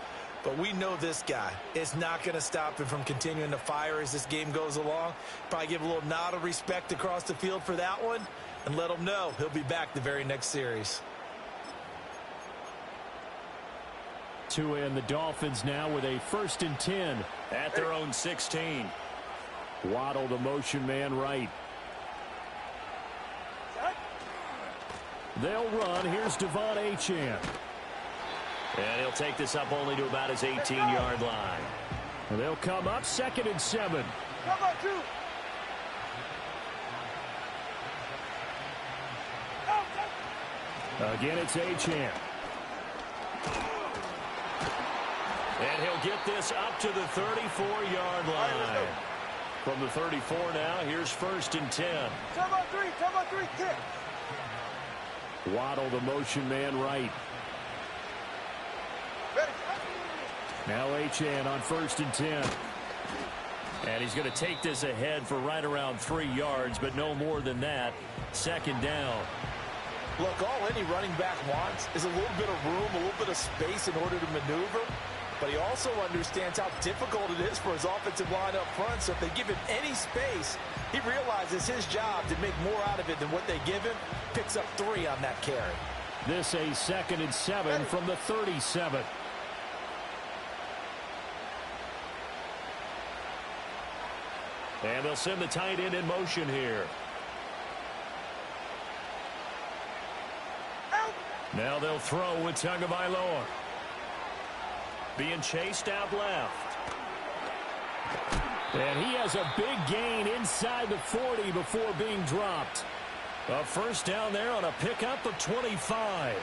But we know this guy is not going to stop him from continuing to fire as this game goes along. Probably give a little nod of respect across the field for that one and let him know he'll be back the very next series. Tua and the Dolphins now with a 1st and 10 at their own 16. Waddle, the motion man right. They'll run. Here's Devon Achane. And he'll take this up only to about his 18-yard line. And they'll come up 2nd and 7. Again, it's Achane. And he'll get this up to the 34-yard line. From the 34 now, here's 1st and 10. Come on, three, kick. Waddle, the motion man right. Ready. Now Achane on 1st and 10. And he's going to take this ahead for right around 3 yards, but no more than that. 2nd down. Look, all any running back wants is a little bit of room, a little bit of space in order to maneuver. but he also understands how difficult it is for his offensive line up front. So if they give him any space, he realizes his job to make more out of it than what they give him. Picks up 3 on that carry. This a 2nd and 7 from the 37. And they'll send the tight end in motion here. Now they'll throw with Tagovailoa. Being chased out left. And he has a big gain inside the 40 before being dropped. A first down there on a pickup of 25.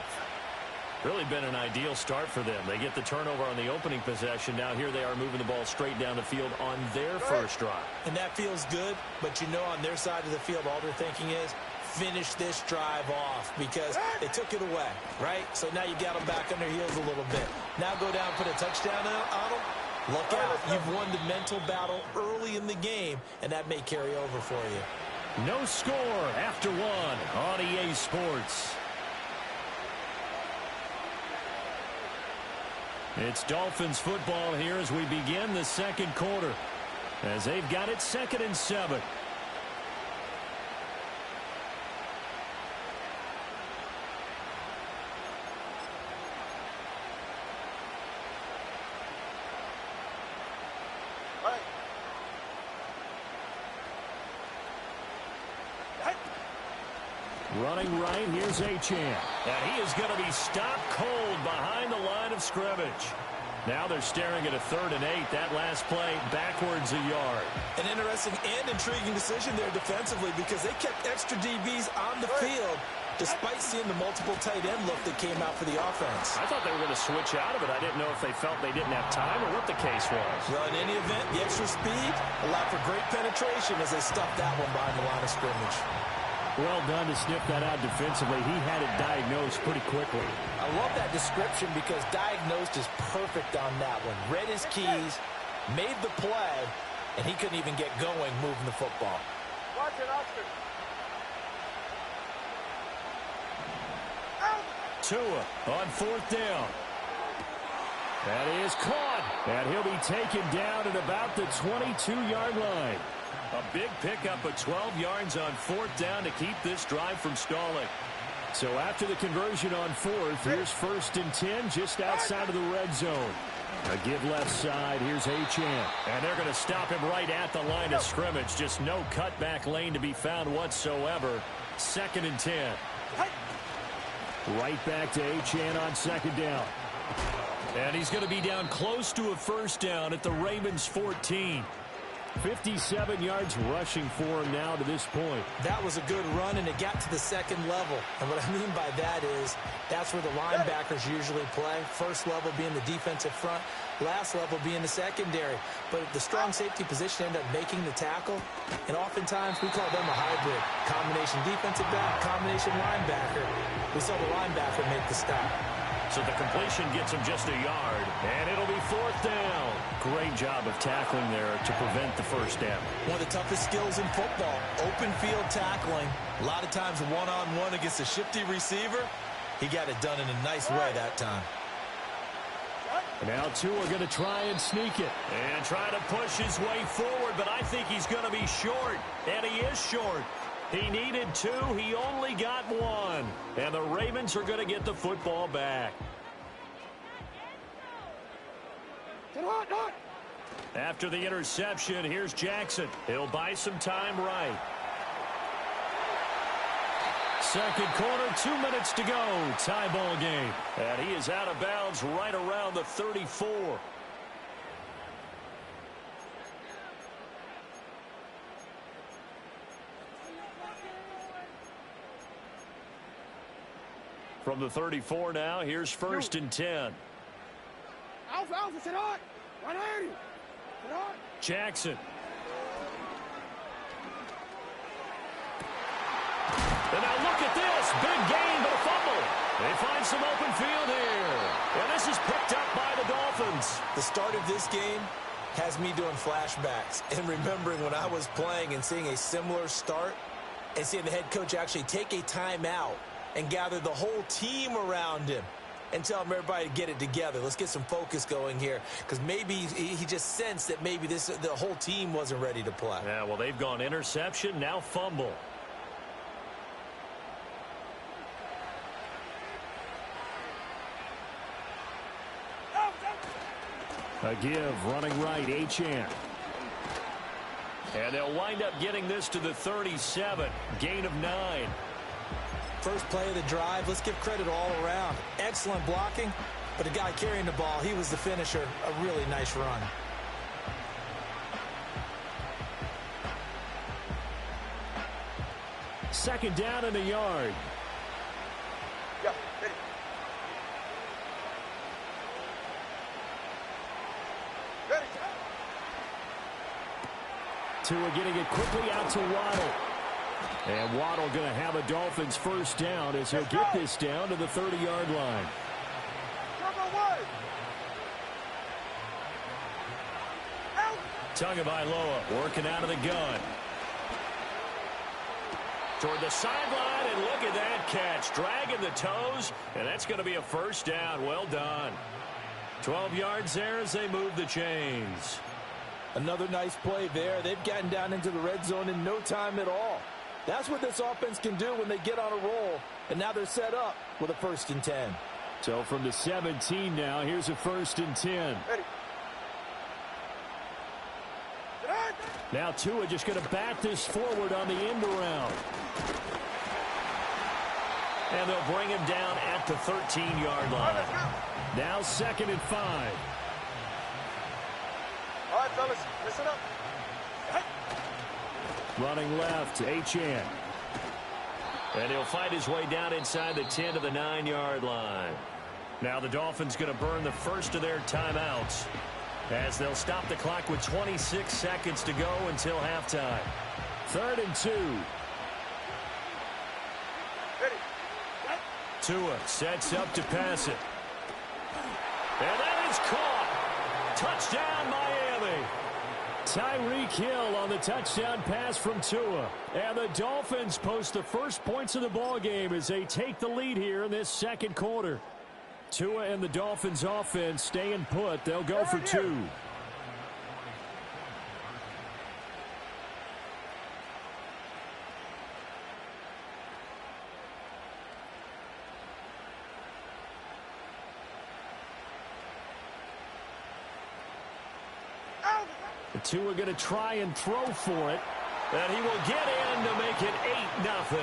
Really been an ideal start for them. They get the turnover on the opening possession. Now here they are moving the ball straight down the field on their first drive. And that feels good, but you know on their side of the field all they're thinking is finish this drive off because they took it away, right? So now you got them back on their heels a little bit. Now go down, put a touchdown on them. Look out. You've won the mental battle early in the game, and that may carry over for you. No score after 1 on EA Sports. It's Dolphins football here as we begin the second quarter. As they've got it 2nd and 7. Running right, here's Achane. And he is going to be stopped cold behind the line of scrimmage. Now they're staring at a 3rd and 8. That last play backwards a yard. An interesting and intriguing decision there defensively because they kept extra DBs on the field despite seeing the multiple tight end look that came out for the offense. I thought they were going to switch out of it. I didn't know if they felt they didn't have time or what the case was. Well, in any event, the extra speed allowed for great penetration as they stuffed that one behind the line of scrimmage. Well done to sniff that out defensively. He had it diagnosed pretty quickly. I love that description because diagnosed is perfect on that one. Read his keys, made the play, and he couldn't even get going moving the football. Watch it, Oscar. Tua on 4th down. That is caught. And he'll be taken down at about the 22-yard line. A big pickup of 12 yards on 4th down to keep this drive from stalling. So after the conversion on 4th, here's 1st and 10 just outside of the red zone. A give left side. Here's Achane. And they're going to stop him right at the line of scrimmage. Just no cutback lane to be found whatsoever. 2nd and 10. Right back to Achane on 2nd down. And he's going to be down close to a first down at the Ravens 14. 57 yards rushing for him now to this point. That was a good run, and it got to the 2nd level. And what I mean by that is that's where the linebackers usually play. First level being the defensive front, last level being the secondary. But the strong safety position ended up making the tackle, and oftentimes we call them a hybrid. Combination defensive back, combination linebacker. We saw the linebacker make the stop. So the completion gets him just a yard, and it'll be 4th down. Great job of tackling there to prevent the first down. One of the toughest skills in football, open field tackling. A lot of times one-on-one against a shifty receiver. He got it done in a nice way that time. Now Tua going to try and sneak it. And try to push his way forward, but I think he's going to be short. And he is short. He needed 2. He only got 1. And the Ravens are going to get the football back. After the interception, here's Jackson. He'll buy some time right. Second quarter, 2 minutes to go. Tie ball game. And he is out of bounds right around the 34. From the 34 now, here's 1st and 10. Jackson. And now look at this. Big gain, but a fumble. They find some open field here. And this is picked up by the Dolphins. The start of this game has me doing flashbacks and remembering when I was playing and seeing a similar start and seeing the head coach actually take a timeout and gather the whole team around him and tell everybody to get it together. Let's get some focus going here, because maybe he just sensed that maybe the whole team wasn't ready to play. Yeah, well, they've gone interception, now fumble. A give, running right, H.N. And they'll wind up getting this to the 37. Gain of 9. First play of the drive, let's give credit all around. Excellent blocking, but the guy carrying the ball, he was the finisher. A really nice run. Second down and a yard. Yeah, ready. Ready. Tua getting it quickly out to Waddle. And Waddle going to have a Dolphins first down as he'll get this down to the 30-yard line. Tagovailoa working out of the gun. Toward the sideline, and look at that catch. Dragging the toes, and that's going to be a first down. Well done. 12 yards there as they move the chains. Another nice play there. They've gotten down into the red zone in no time at all. That's what this offense can do when they get on a roll, and now they're set up with a 1st and 10. So from the 17 now, here's a 1st and 10. Ready. Now Tua just going to back this forward on the end around. And they'll bring him down at the 13-yard line. Now 2nd and 5. All right, fellas, listen up. Running left, H.N. And he'll find his way down inside the 10 to the 9-yard line. Now the Dolphins going to burn the first of their timeouts as they'll stop the clock with 26 seconds to go until halftime. 3rd and 2. Ready. Tua sets up to pass it. And that is caught. Touchdown, Miami. Tyreek Hill on the touchdown pass from Tua. And the Dolphins post the first points of the ball game as they take the lead here in this second quarter. Tua and the Dolphins offense staying put. They'll go for 2. Tua going to try and throw for it. And he will get in to make it 8-0.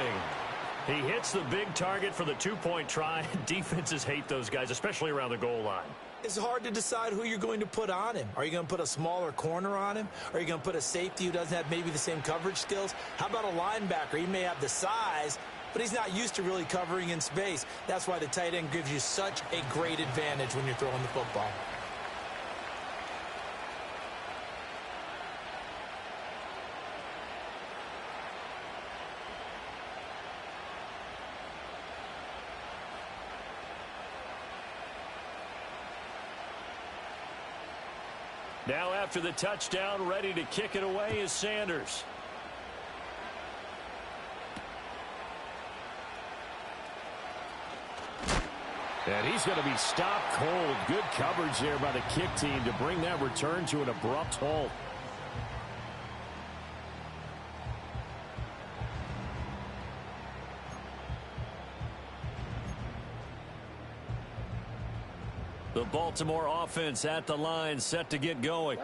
He hits the big target for the 2-point try. Defenses hate those guys, especially around the goal line. It's hard to decide who you're going to put on him. Are you going to put a smaller corner on him? Are you going to put a safety who doesn't have maybe the same coverage skills? How about a linebacker? He may have the size, but he's not used to really covering in space. That's why the tight end gives you such a great advantage when you're throwing the football. Now after the touchdown, ready to kick it away is Sanders. And he's going to be stopped cold. Good coverage there by the kick team to bring that return to an abrupt halt. The Baltimore offense at the line, set to get going.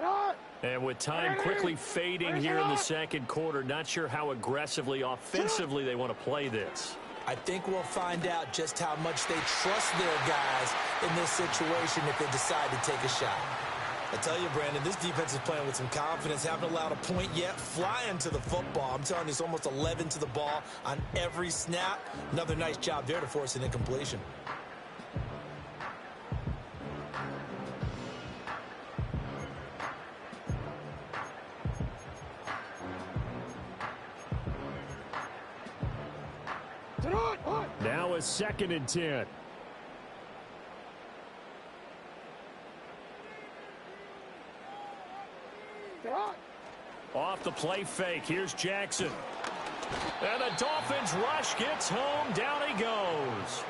And with time quickly fading here in the second quarter, not sure how aggressively, offensively they want to play this. I think we'll find out just how much they trust their guys in this situation if they decide to take a shot. I tell you, Brandon, this defense is playing with some confidence. Haven't allowed a point yet. Flying to the football. I'm telling you, it's almost 11 to the ball on every snap. Another nice job there to force an incompletion. Now a 2nd and 10. Off the play fake. Here's Jackson. And the Dolphins rush gets home. Down he goes.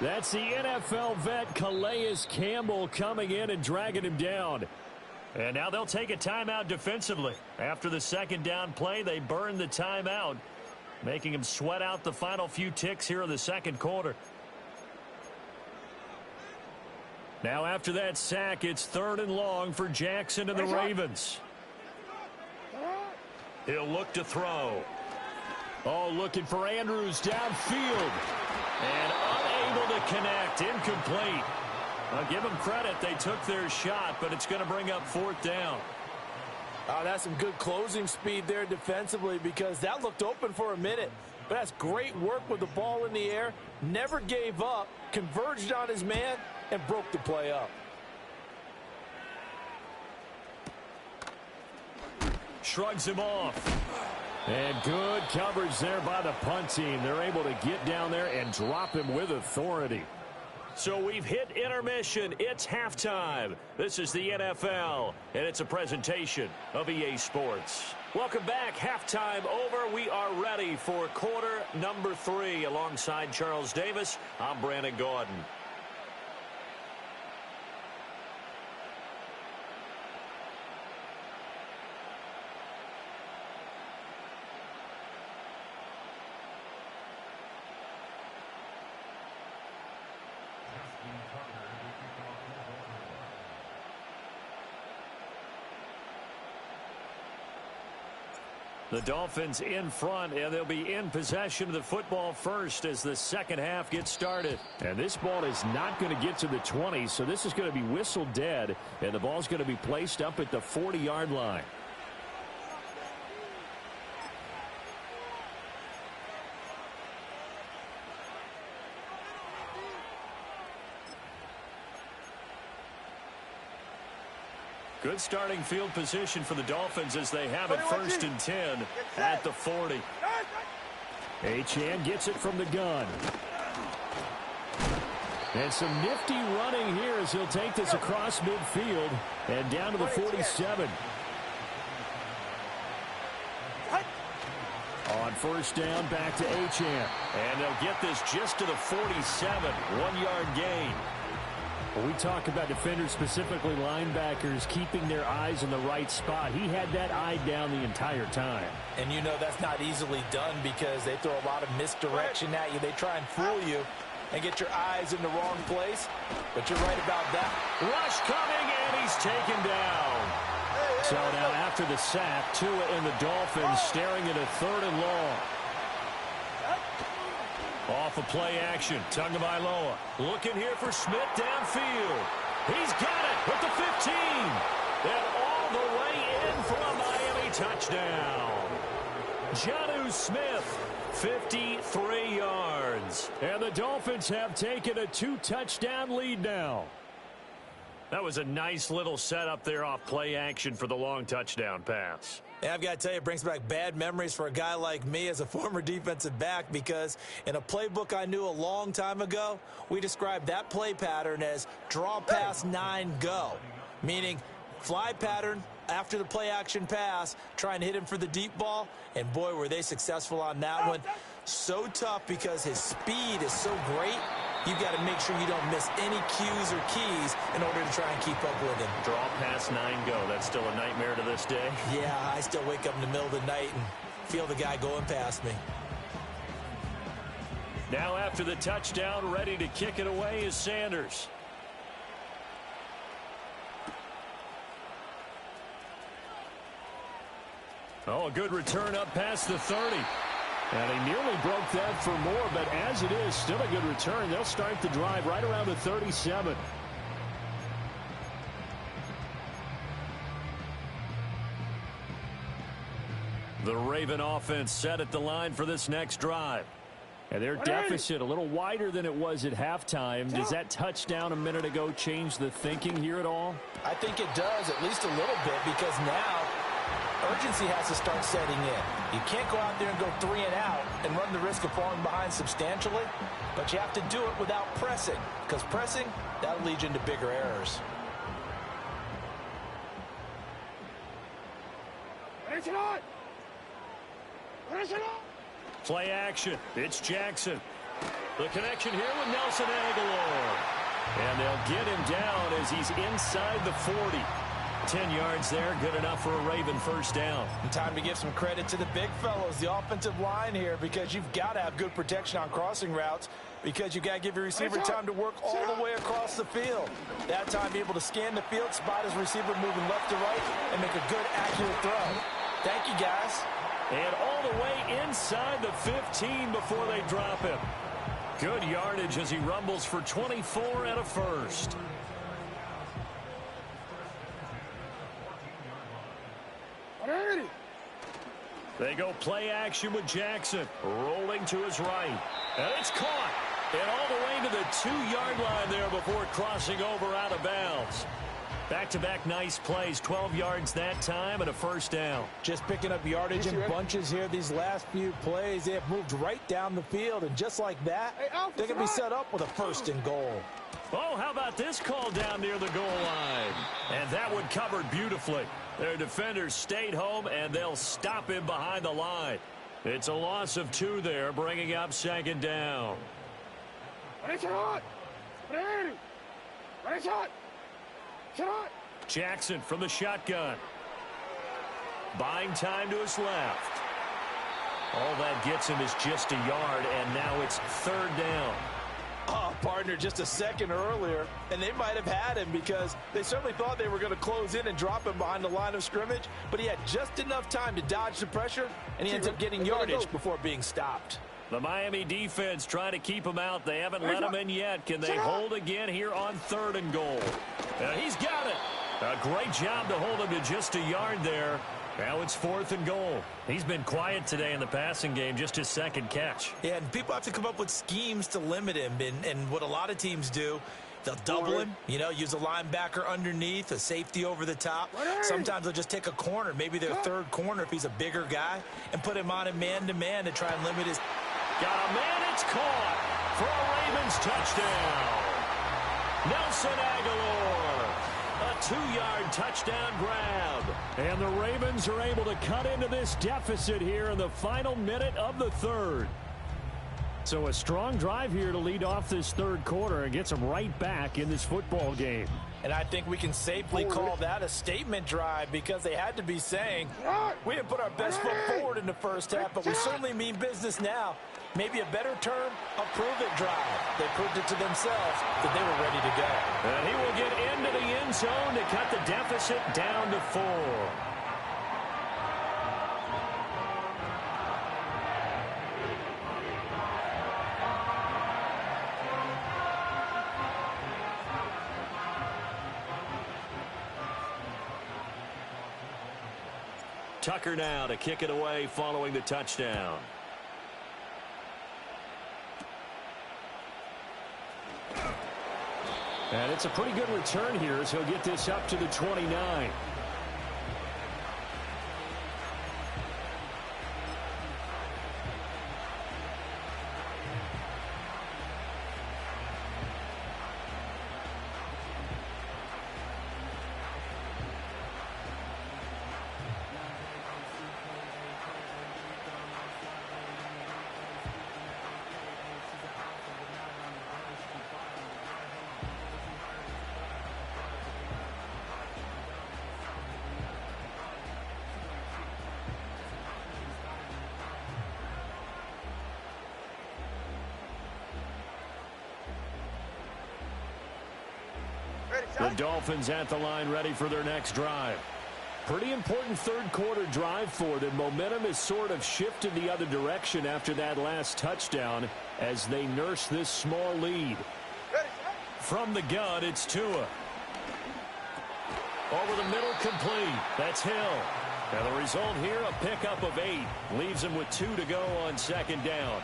That's the NFL vet Calais Campbell coming in and dragging him down. And now they'll take a timeout defensively. After the second down play, they burn the timeout, making him sweat out the final few ticks here in the second quarter. Now after that sack, it's 3rd and long for Jackson and the Ravens. He'll look to throw. Oh, looking for Andrews downfield. And unable to connect. Incomplete. I'll give them credit. They took their shot, but it's going to bring up 4th down. Oh, that's some good closing speed there defensively because that looked open for a minute. But that's great work with the ball in the air. Never gave up. Converged on his man and broke the play up. Shrugs him off. And good coverage there by the punt team. They're able to get down there and drop him with authority. So we've hit intermission. It's halftime. This is the NFL, and it's a presentation of EA Sports. Welcome back. Halftime over. We are ready for quarter number 3. Alongside Charles Davis, I'm Brandon Gordon. The Dolphins in front, and they'll be in possession of the football first as the second half gets started. And this ball is not going to get to the 20, so this is going to be whistled dead, and the ball's going to be placed up at the 40-yard line. Good starting field position for the Dolphins as they have it 1st and 10 at the 40. Achane gets it from the gun. And some nifty running here as he'll take this across midfield and down to the 47. On 1st down, back to Achane. And they'll get this just to the 47. 1-yard gain. When we talk about defenders, specifically linebackers, keeping their eyes in the right spot, he had that eye down the entire time. And you know that's not easily done because they throw a lot of misdirection at you. They try and fool you and get your eyes in the wrong place. But you're right about that. Rush coming, and he's taken down. So now after the sack, Tua and the Dolphins staring at a 3rd and long. Off of play action, Tagovailoa looking here for Smith downfield. He's got it with the 15. And all the way in for a Miami touchdown. Jonnu Smith, 53 yards. And the Dolphins have taken a 2-touchdown lead now. That was a nice little setup there off play action for the long touchdown pass. Yeah, I've got to tell you, it brings back bad memories for a guy like me as a former defensive back because in a playbook I knew a long time ago, we described that play pattern as draw pass 9 go, meaning fly pattern after the play action pass, trying to hit him for the deep ball, and boy, were they successful on that one. So tough because his speed is so great. You've got to make sure you don't miss any cues or keys in order to try and keep up with him. Draw pass 9 go. That's still a nightmare to this day. Yeah, I still wake up in the middle of the night and feel the guy going past me. Now after the touchdown, ready to kick it away is Sanders. Oh, a good return up past the 30. And he nearly broke that for more, but as it is, still a good return. They'll start the drive right around the 37. The Raven offense set at the line for this next drive. And their deficit a little wider than it was at halftime. Does that touchdown a minute ago change the thinking here at all? I think it does, at least a little bit, because now urgency has to start setting in. You can't go out there and go 3 and out and run the risk of falling behind substantially, but you have to do it without pressing, because pressing, that'll lead you into bigger errors. Play action. It's Jackson. The connection here with Nelson Aguilar. And they'll get him down as he's inside the 40. 10 yards there, good enough for a Raven first down. And time to give some credit to the big fellows, the offensive line here, because you've got to have good protection on crossing routes, because you got to give your receiver time to work all the way across the field. That time, be able to scan the field, spot his receiver moving left to right, and make a good, accurate throw. Thank you, guys. And all the way inside the 15 before they drop him. Good yardage as he rumbles for 24 and a first. They go play action with Jackson. Rolling to his right. And it's caught. And all the way to the 2-yard line there before crossing over out of bounds. Back-to-back nice plays. 12 yards that time and a first down. Just picking up yardage in bunches here these last few plays. They have moved right down the field. And just like that, they're going to be set up with a first and goal. Oh, how about this call down near the goal line? And that one covered beautifully. Their defenders stayed home, and they'll stop him behind the line. It's a loss of 2 there, bringing up second down. Jackson from the shotgun. Buying time to his left. All that gets him is just a yard, and now it's third down. Oh, partner, just a second earlier, and they might have had him because they certainly thought they were going to close in and drop him behind the line of scrimmage, but he had just enough time to dodge the pressure, and he ends up getting yardage before being stopped. The Miami defense trying to keep him out. They haven't let him in yet. Can they hold again here on third and goal? He's got it. A great job to hold him to just a yard there. Now it's fourth and goal. He's been quiet today in the passing game, just his second catch. Yeah, and people have to come up with schemes to limit him, and what a lot of teams do, they'll double him, use a linebacker underneath, a safety over the top. Sometimes they'll just take a corner, maybe their third corner if he's a bigger guy, and put him on a man-to-man to try and limit his... Got a man, it's caught for a Ravens touchdown. Nelson Aguilar. A 2-yard touchdown grab. And the Ravens are able to cut into this deficit here in the final minute of the third. So a strong drive here to lead off this third quarter and gets them right back in this football game. And I think we can safely call that a statement drive because they had to be saying, we didn't put our best foot forward in the first half, but we certainly mean business now. Maybe a better term, a prove-it drive. They proved it to themselves that they were ready to go. And he will get into the end zone to cut the deficit down to 4. Tucker now to kick it away following the touchdown. And it's a pretty good return here as he'll get this up to the 29. The Dolphins at the line ready for their next drive. Pretty important third quarter drive for them. Momentum has sort of shifted the other direction after that last touchdown as they nurse this small lead. From the gun, it's Tua. Over the middle, complete. That's Hill. And the result here, a pickup of 8. Leaves him with 2 to go on second down.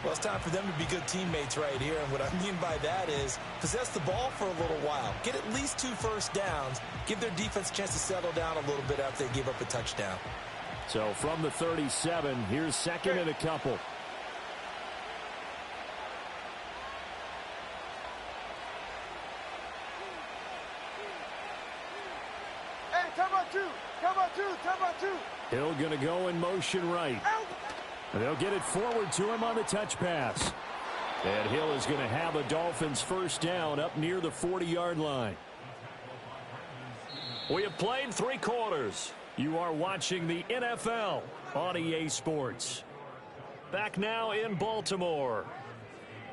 Well, it's time for them to be good teammates right here. And what I mean by that is possess the ball for a little while. Get at least 2 first downs. Give their defense a chance to settle down a little bit after they give up a touchdown. So from the 37, here's second and a couple. Hey, time out 2. Time out 2. Time out 2. Hill going to go in motion right. And they'll get it forward to him on the touch pass. And Hill is going to have a Dolphins first down up near the 40-yard line. We have played 3 quarters. You are watching the NFL on EA Sports. Back now in Baltimore.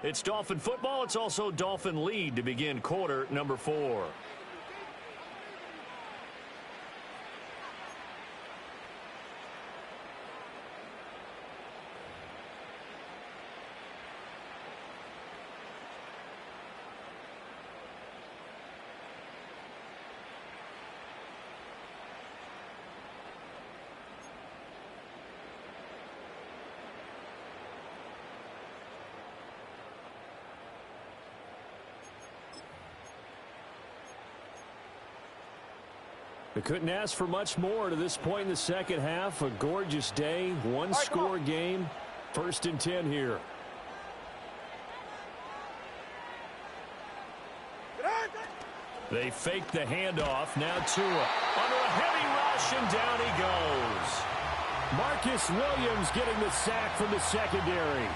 It's Dolphin football. It's also Dolphin lead to begin quarter number 4. They couldn't ask for much more to this point in the second half. A gorgeous day, one-score game. 1st and 10 here. They fake the handoff. Now Tua under a heavy rush, and down he goes. Marcus Williams getting the sack from the secondary.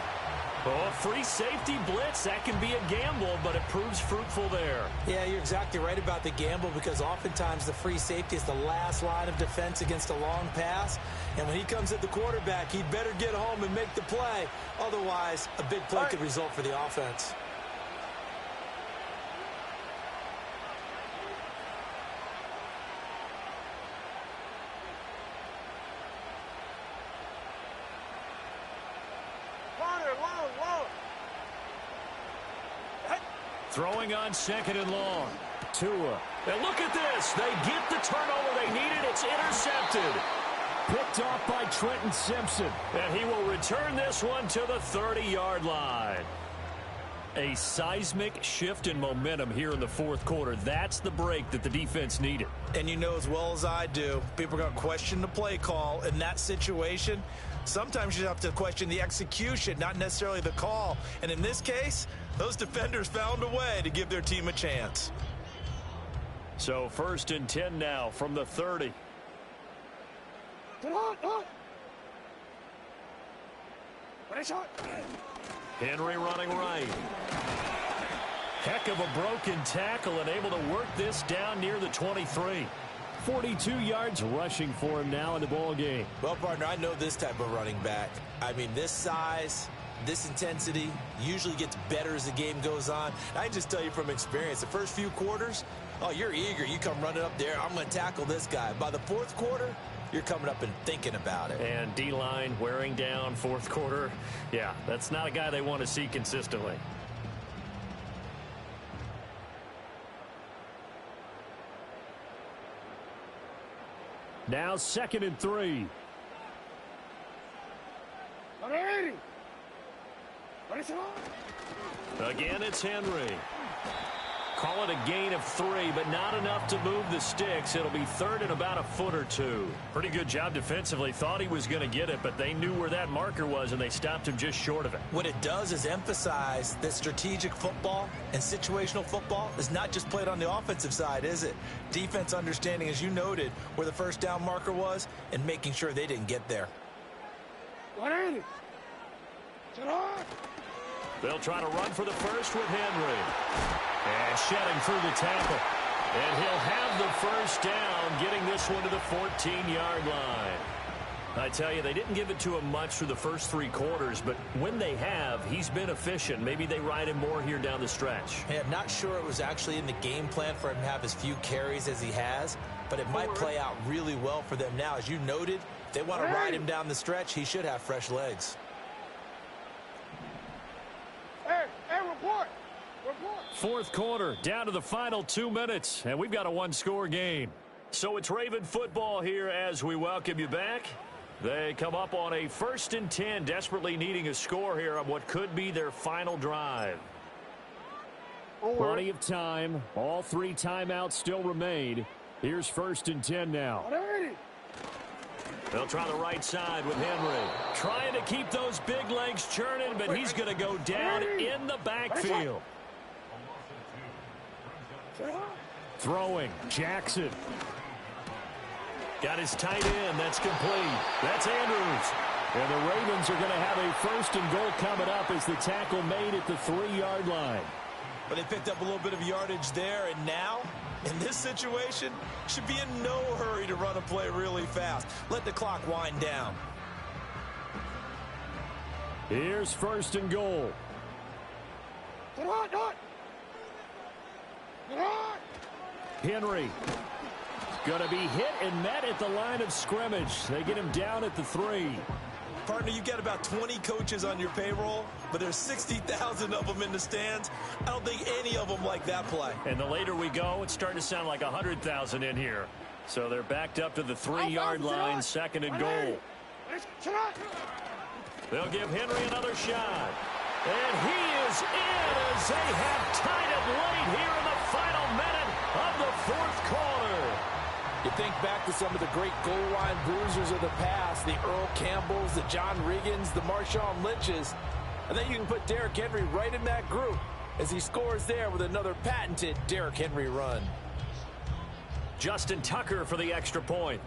Oh, free safety blitz. That can be a gamble, but it proves fruitful there. Yeah, you're exactly right about the gamble, because oftentimes the free safety is the last line of defense against a long pass. And when he comes at the quarterback, he'd better get home and make the play. Otherwise, a big play could result for the offense. Throwing on 2nd and long. Tua. And look at this. They get the turnover they needed. It's intercepted. Picked off by Trenton Simpson. And he will return this one to the 30-yard line. A seismic shift in momentum here in the 4th quarter. That's the break that the defense needed. And you know as well as I do, people are going to question the play call in that situation. Sometimes you have to question the execution, not necessarily the call. And in this case, those defenders found a way to give their team a chance. So 1st and 10 now from the 30. Henry running right. Heck of a broken tackle, and able to work this down near the 23. 42 yards rushing for him now in the ball game. Well, partner, I know this type of running back. I mean, this size, this intensity usually gets better as the game goes on. I can just tell you from experience, the first few quarters, oh, you're eager. You come running up there, I'm going to tackle this guy. By the 4th quarter, you're coming up and thinking about it. And D-line wearing down 4th quarter. Yeah, that's not a guy they want to see consistently. Now 2nd and 3. Again, it's Henry. Call it a gain of 3, but not enough to move the sticks. It'll be 3rd and about a foot or 2. Pretty good job defensively. Thought he was going to get it, but they knew where that marker was, and they stopped him just short of it. What it does is emphasize that strategic football and situational football is not just played on the offensive side, is it? Defense understanding, as you noted, where the first down marker was and making sure they didn't get there. They'll try to run for the first with Henry. And shedding through the tackle. And he'll have the first down, getting this one to the 14-yard line. I tell you, they didn't give it to him much through the first 3 quarters, but when they have, he's been efficient. Maybe they ride him more here down the stretch. Hey, I'm not sure it was actually in the game plan for him to have as few carries as he has, but it might play out really well for them now. As you noted, if they want to ride him down the stretch, he should have fresh legs. Report. 4th quarter, down to the final 2 minutes, and we've got a one-score game. So it's Raven football here as we welcome you back. They come up on a 1st and 10, desperately needing a score here on what could be their final drive. Plenty of time. All 3 timeouts still remain. Here's 1st and 10 now. They'll try the right side with Henry. Trying to keep those big legs churning, but he's going to go down in the backfield. Throwing, Jackson. Got his tight end. That's complete. That's Andrews. And the Ravens are going to have a 1st and goal coming up as the tackle made at the 3-yard line. But they picked up a little bit of yardage there, and now, in this situation, should be in no hurry to run a play really fast. Let the clock wind down. Here's 1st and goal. Get on, Get on! Henry going to be hit and met at the line of scrimmage. They get him down at the 3. Partner, you got about 20 coaches on your payroll, but there's 60,000 of them in the stands. I don't think any of them like that play. And the later we go, it's starting to sound like 100,000 in here. So they're backed up to the 3-yard line, 2nd and goal. They'll give Henry another shot. And he is in as they have tied it late here in the final minute of the 4th quarter. You think back to some of the great goal line bruisers of the past, the Earl Campbells, the John Riggins, the Marshawn Lynches. I think you can put Derrick Henry right in that group as he scores there with another patented Derrick Henry run. Justin Tucker for the extra point.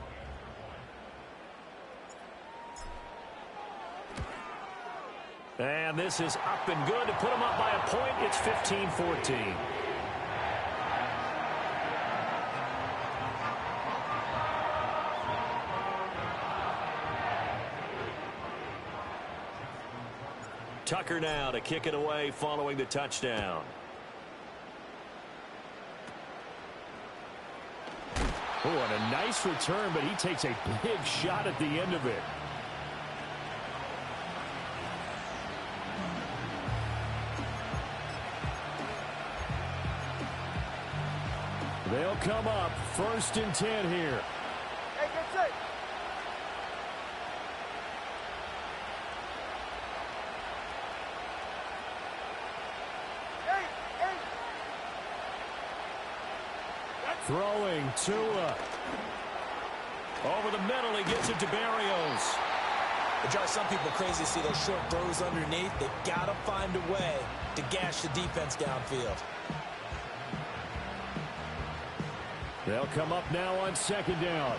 And this is up and good to put him up by a point. It's 15-14. Tucker now to kick it away following the touchdown. Oh, and a nice return, but he takes a big shot at the end of it. They'll come up 1st and 10 here. Hey, get set. Throwing Tua. Over the middle, he gets it to Barrios. It drives some people crazy to see those short throws underneath. They've got to find a way to gash the defense downfield. They'll come up now on 2nd down.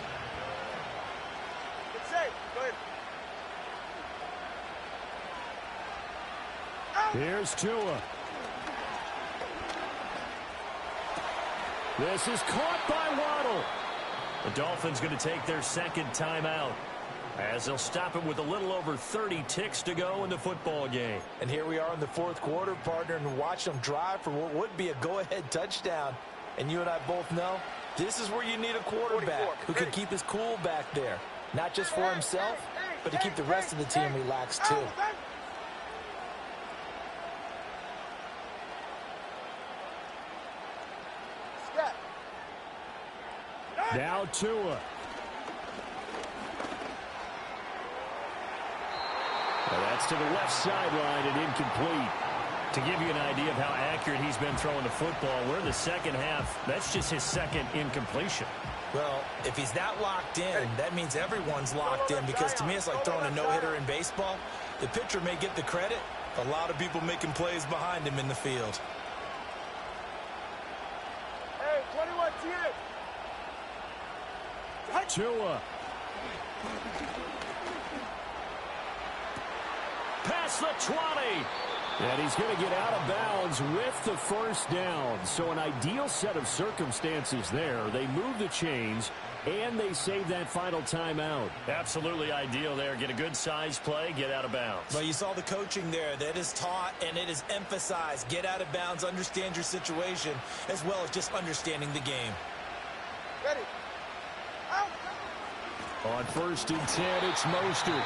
Get safe. Go ahead. Here's Tua. This is caught by Waddle. The Dolphins going to take their 2nd timeout as they'll stop it with a little over 30 ticks to go in the football game. And here we are in the 4th quarter, partner, and watch them drive for what would be a go-ahead touchdown. And you and I both know this is where you need a quarterback who can keep his cool back there. Not just for himself, but to keep the rest of the team relaxed too. Now Tua. That's to the left sideline and incomplete. To give you an idea of how accurate he's been throwing the football, we're in the 2nd half. That's just his 2nd incompletion. Well, if he's that locked in, that means everyone's locked in, because to me it's like throwing a no-hitter in baseball. The pitcher may get the credit, a lot of people making plays behind him in the field. Hey, 21 here. Tua. Past the 20. And he's going to get out of bounds with the 1st down. So an ideal set of circumstances there. They move the chains, and they save that final timeout. Absolutely ideal there. Get a good size play, get out of bounds. Well, you saw the coaching there. That is taught and it is emphasized. Get out of bounds, understand your situation, as well as just understanding the game. Ready. Out. On 1st and 10, it's Mostert.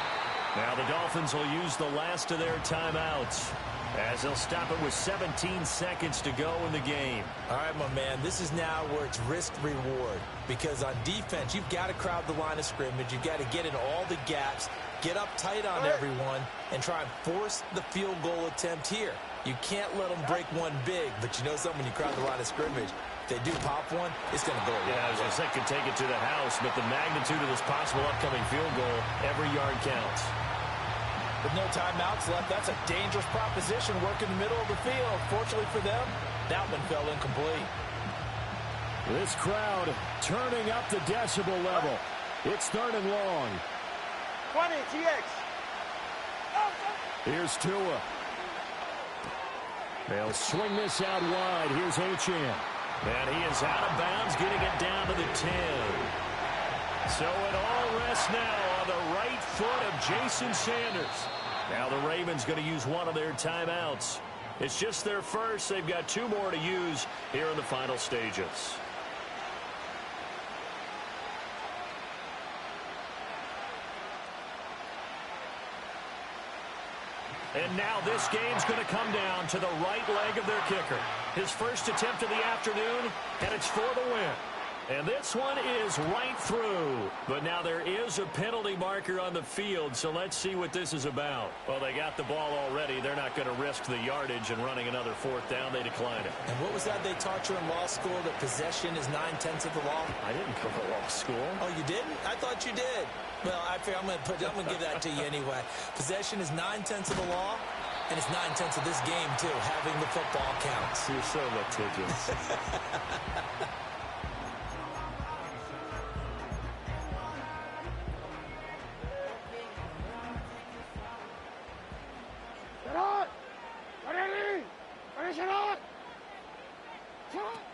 Now the Dolphins will use the last of their timeouts as they'll stop it with 17 seconds to go in the game. All right, my man, this is now where it's risk-reward, because on defense, you've got to crowd the line of scrimmage. You've got to get in all the gaps, get up tight on everyone, and try and force the field goal attempt here. You can't let them break one big, but you know something, when you crowd the line of scrimmage, if they do pop one, it's going to go away. Yeah, I was going to say, could take it to the house, but the magnitude of this possible upcoming field goal, every yard counts. With no timeouts left, that's a dangerous proposition. Work in the middle of the field. Fortunately for them, that one fell incomplete. This crowd turning up the decibel level. It's 3rd and long. 20, TX. Here's Tua. They'll swing this out wide. Here's Achane. And he is out of bounds, getting it down to the 10. So it all rests now on the right foot of Jason Sanders. Now the Ravens going to use one of their timeouts. It's just their first. They've got 2 more to use here in the final stages. And now this game's going to come down to the right leg of their kicker. His first attempt of the afternoon, and it's for the win. And this one is right through. But now there is a penalty marker on the field, so let's see what this is about. Well, they got the ball already. They're not going to risk the yardage and running another 4th down. They decline it. And what was that they taught you in law school, that possession is 9/10 of the law? I didn't go to law school. Oh, you didn't? I thought you did. Well, I figure I'm going to give that to you anyway. Possession is 9/10 of the law, and it's 9/10 of this game, too. Having the football counts. You're so litigious.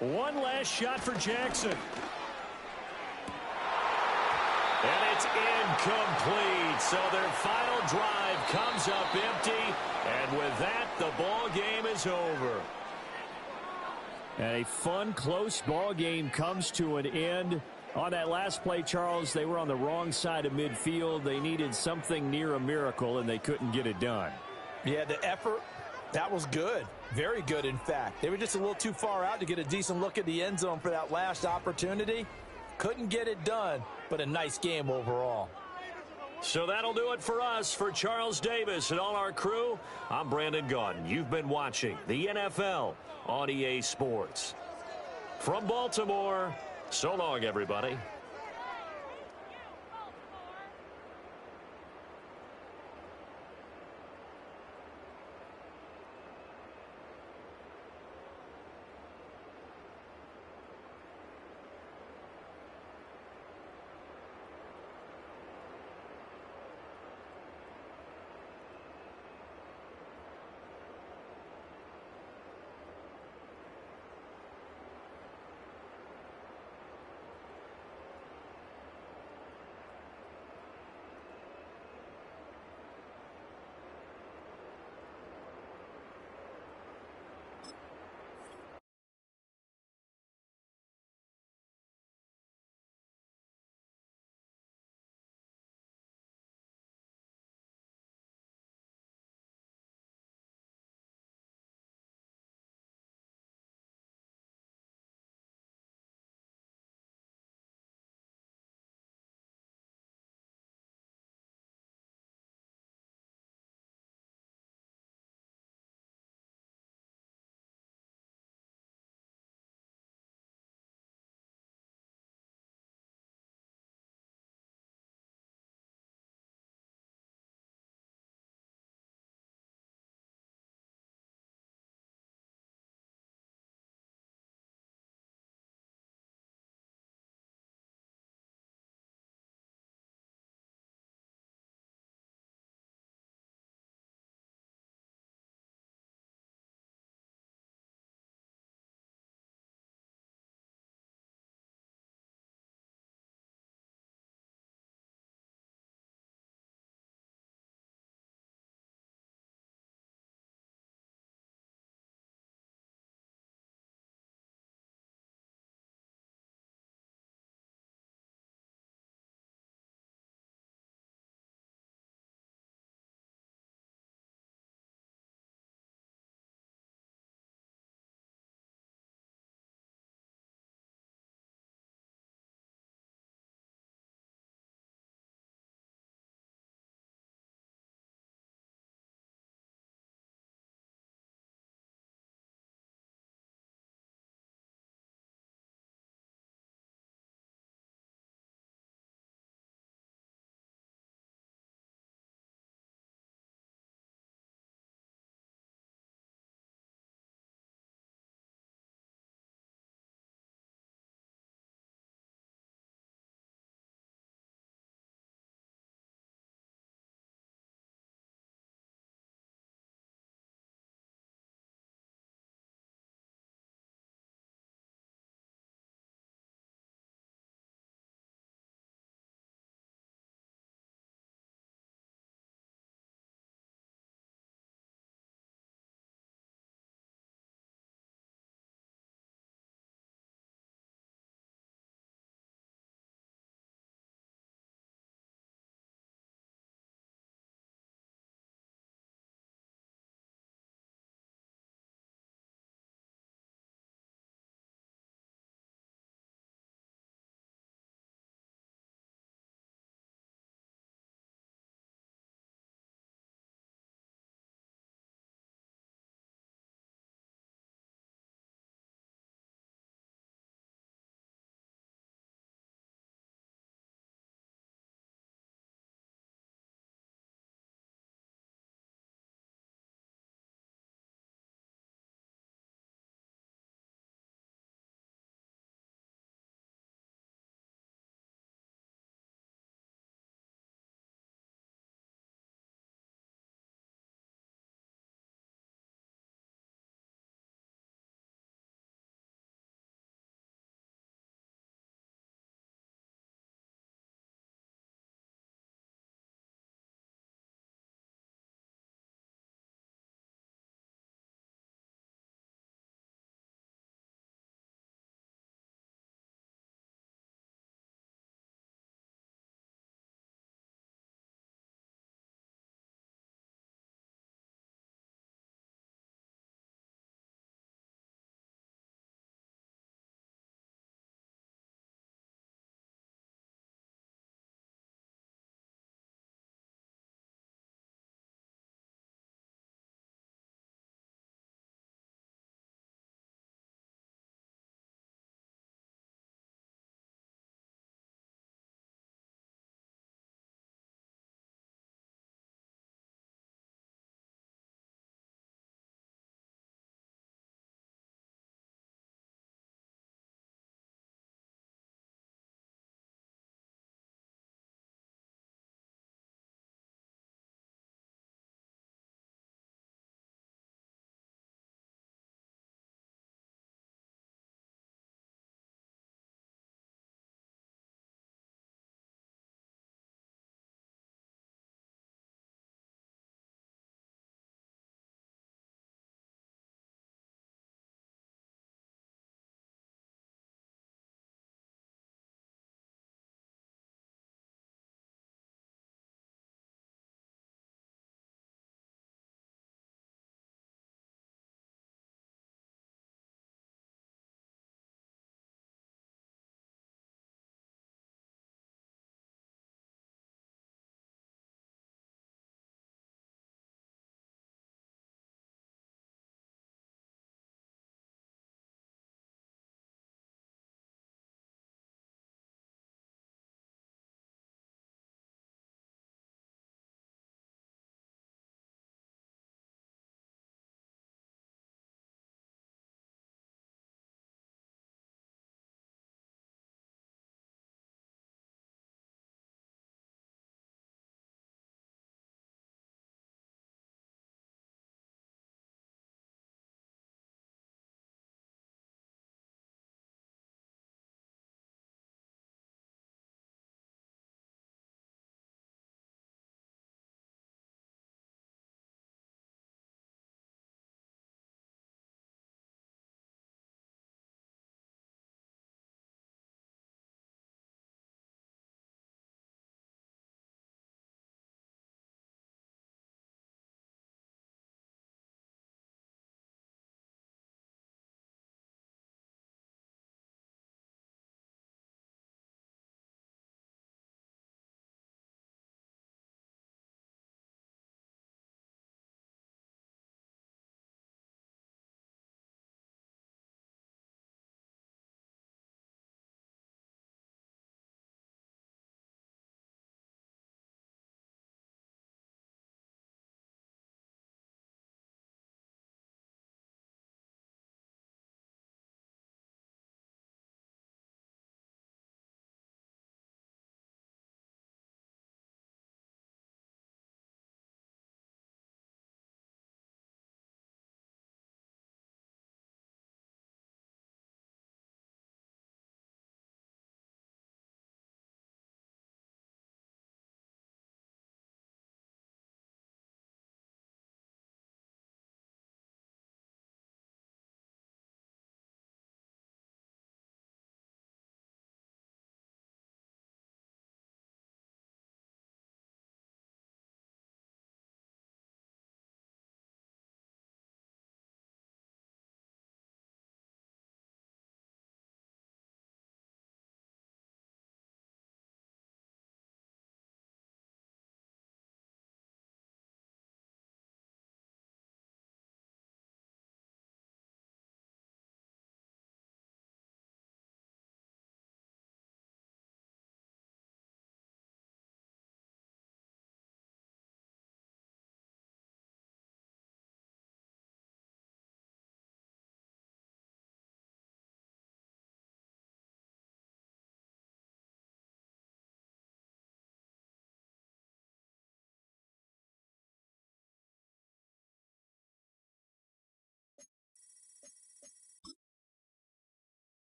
One last shot for Jackson. And it's incomplete. So their final drive comes up empty. And with that, the ball game is over. And a fun, close ball game comes to an end. On that last play, Charles, they were on the wrong side of midfield. They needed something near a miracle, and they couldn't get it done. Yeah, the effort, that was good. Very good, in fact. They were just a little too far out to get a decent look at the end zone for that last opportunity. Couldn't get it done, but a nice game overall. So that'll do it for us. For Charles Davis and all our crew, I'm Brandon Gaudin. You've been watching the NFL on EA Sports. From Baltimore, so long, everybody.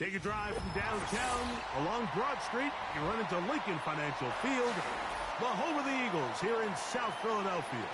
Take a drive from downtown along Broad Street. You run into Lincoln Financial Field, the home of the Eagles here in South Philadelphia.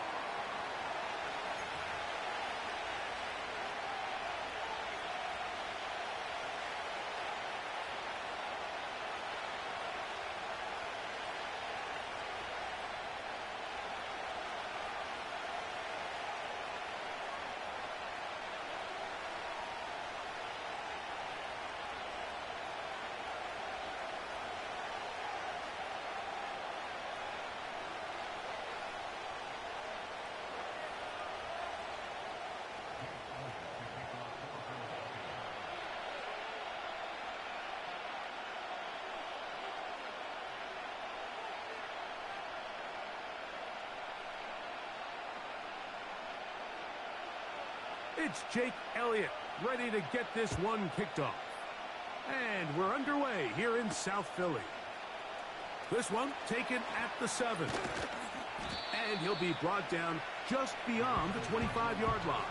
It's Jake Elliott, ready to get this one kicked off. And we're underway here in South Philly. This one taken at the 7. And he'll be brought down just beyond the 25-yard line.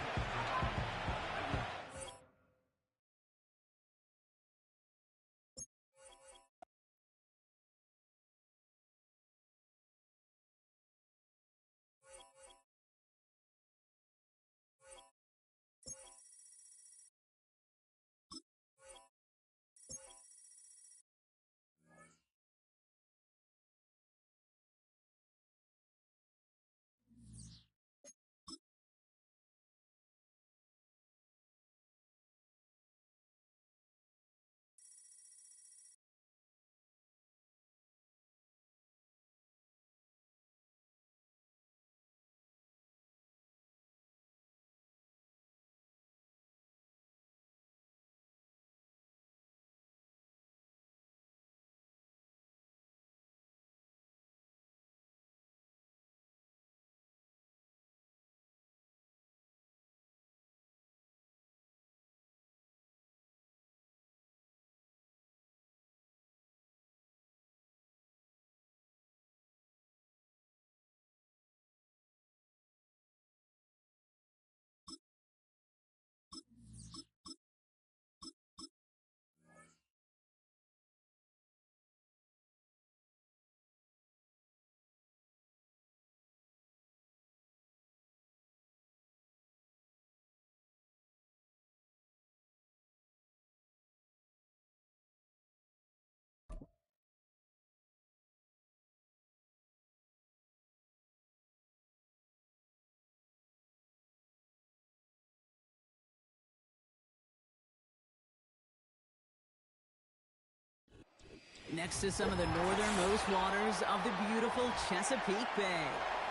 Next to some of the northernmost waters of the beautiful Chesapeake Bay.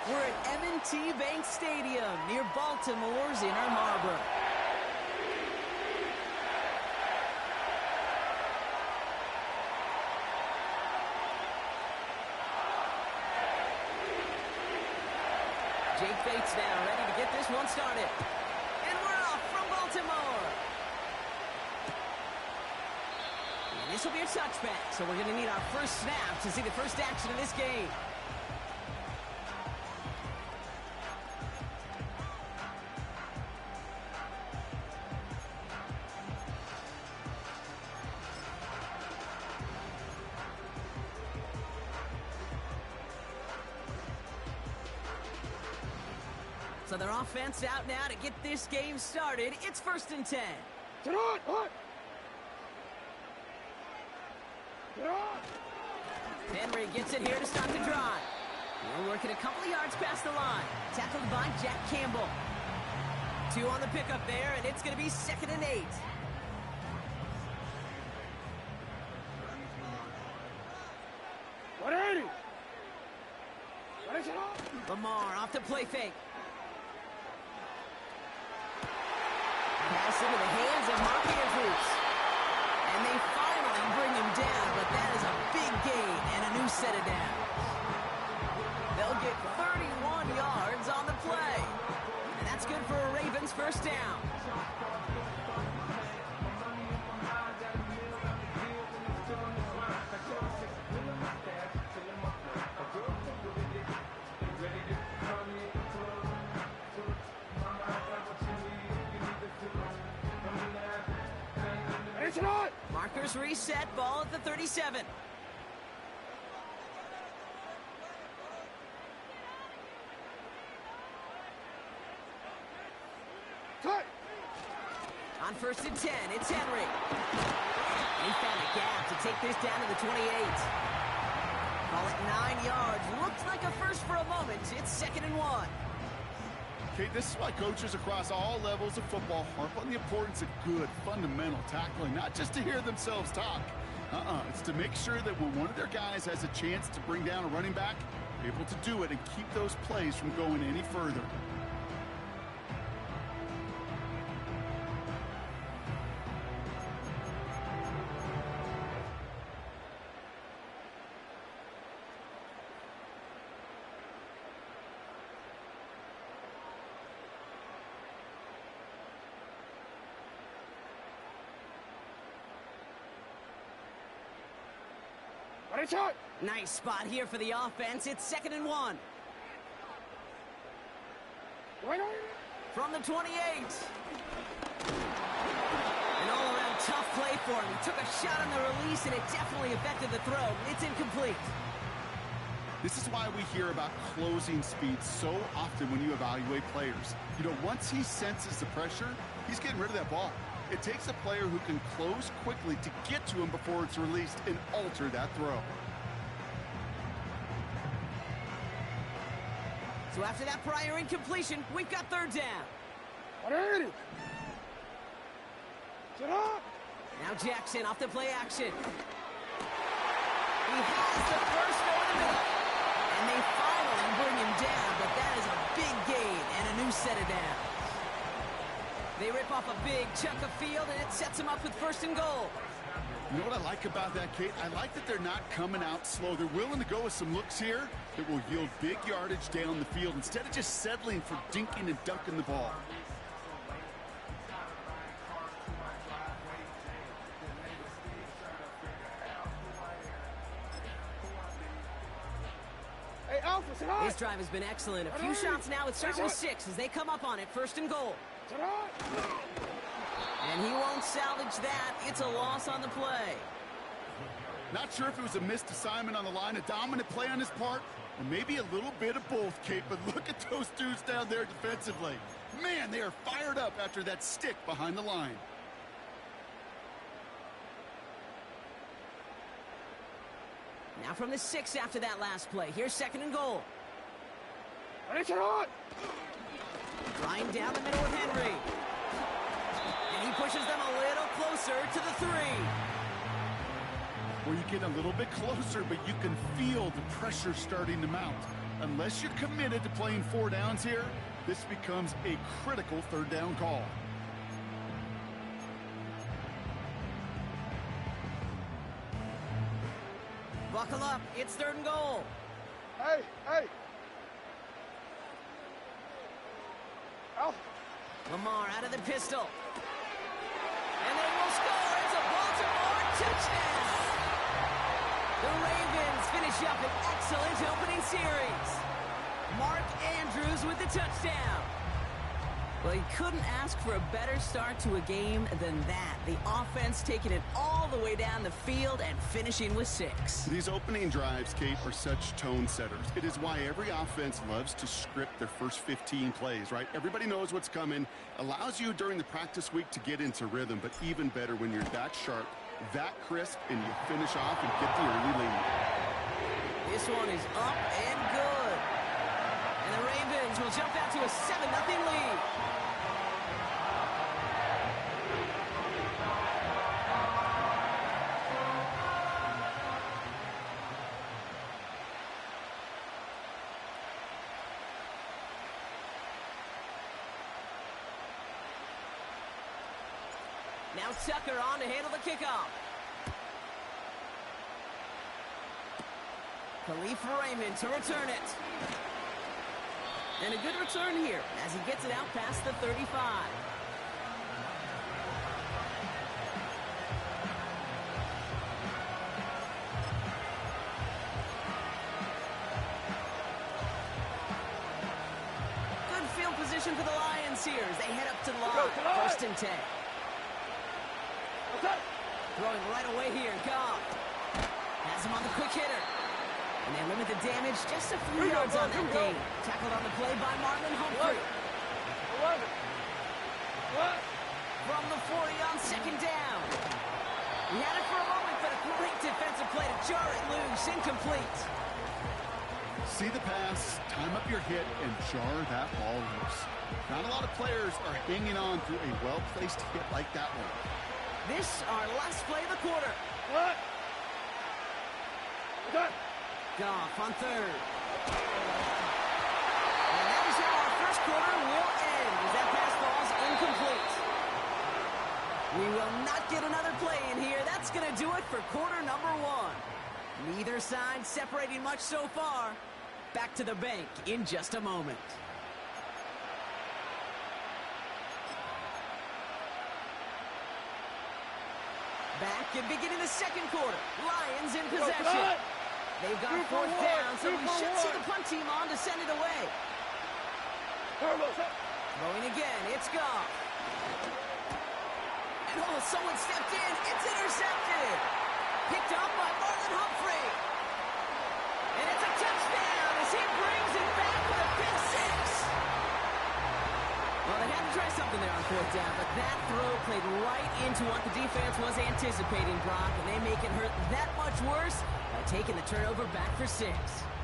We're at M&T Bank Stadium near Baltimore's Inner Harbor. Jake Bates now ready to get this one started. And we're off from Baltimore. And this will be a touchback, so we're going to need our first snap to see the first action of this game. So their offense out now to get this game started. It's 1st and 10. Henry gets it here to start the drive. We're working a couple of yards past the line. Tackled by Jack Campbell. 2 on the pickup there, and it's going to be 2nd and 8. Lamar off the play fake. Pass into the hands of Mark Andrews. And they finally bring him down, but that is a big gain and a new set of downs. They'll get 31 yards on the play. And that's good for a Ravens first down. Tucker's reset, ball at the 37. Cut. On 1st and 10, it's Henry. He found a gap to take this down to the 28. Call it 9 yards. Looked like a first for a moment. It's 2nd and 1. Okay, this is why coaches across all levels of football harp on the importance of good, fundamental tackling, not just to hear themselves talk. It's to make sure that when one of their guys has a chance to bring down a running back, able to do it and keep those plays from going any further. Ready, shot. Nice spot here for the offense. It's 2nd and 1. Right on. From the 28. An all-around tough play for him. He took a shot on the release, and it definitely affected the throw. It's incomplete. This is why we hear about closing speed so often when you evaluate players. You know, once he senses the pressure, he's getting rid of that ball. It takes a player who can close quickly to get to him before it's released and alter that throw. So after that prior incompletion, we've got 3rd down. Ready. Set up. Now Jackson off the play action. He has the first over the middle. And they finally bring him down, but that is a big gain and a new set of downs. They rip off a big chunk of field, and it sets them up with 1st and goal. You know what I like about that, Kate? I like that they're not coming out slow. They're willing to go with some looks here that will yield big yardage down the field instead of just settling for dinking and dunking the ball. Hey, Alpha, set up. This drive has been excellent. A few shots now with 3rd and 6 as they come up on it, 1st and goal. Set up. And he won't salvage that. It's a loss on the play. Not sure if it was a missed assignment on the line, a dominant play on his part, or maybe a little bit of both, Kate, but look at those dudes down there defensively. Man, they are fired up after that stick behind the line. Now from the 6 after that last play. Here's 2nd and goal. Ready, set up. Flying down the middle with Henry. And he pushes them a little closer to the 3. Where you get a little bit closer, but you can feel the pressure starting to mount. Unless you're committed to playing 4 downs here, this becomes a critical 3rd down call. Buckle up. It's 3rd and goal. Hey, hey. Alpha. Lamar out of the pistol. And they will score. It's a Baltimore touchdown. The Ravens finish up an excellent opening series. Mark Andrews with the touchdown. Well, he couldn't ask for a better start to a game than that. The offense taking it all the way down the field and finishing with 6. These opening drives, Kate, are such tone setters. It is why every offense loves to script their first 15 plays, right? Everybody knows what's coming, allows you during the practice week to get into rhythm, but even better when you're that sharp, that crisp, and you finish off and get the early lead. This one is up and good. And the Ravens will jump out to a 7-0 lead. Now Tucker on to handle the kickoff. Khalif Raymond to return it. And a good return here as he gets it out past the 35. Good field position for the Lions here as they head up to the line. 1st and 10. Okay. Throwing right away here. Goff has him on the quick hitter. And they limit the damage just a few yards on that gain. Tackled on the play by Marlon Humphrey. 11. What? From the 40 on second down. He had it for a moment, but a great defensive play to jar it loose. Incomplete. See the pass, time up your hit, and jar that ball loose. Not a lot of players are hanging on through a well-placed hit like that one. This our last play of the quarter. What? Done. Goff on third. And that is how our first quarter will end, as that pass falls incomplete. We will not get another play in here. That's going to do it for quarter number one. Neither side separating much so far. Back to the bank in just a moment. Back and beginning the second quarter. Lions in possession. They've got fourth down, so we should see the punt team on to send it away. Throwing again, it's Goff. And oh, someone stepped in. It's intercepted. Picked up by Marlon Humphrey. And it's a touchdown as he brings it back with a pick six. Well, they had to try something there on fourth down, but that throw played right into what the defense was anticipating, Brock, and they make it hurt that much worse by taking the turnover back for 6.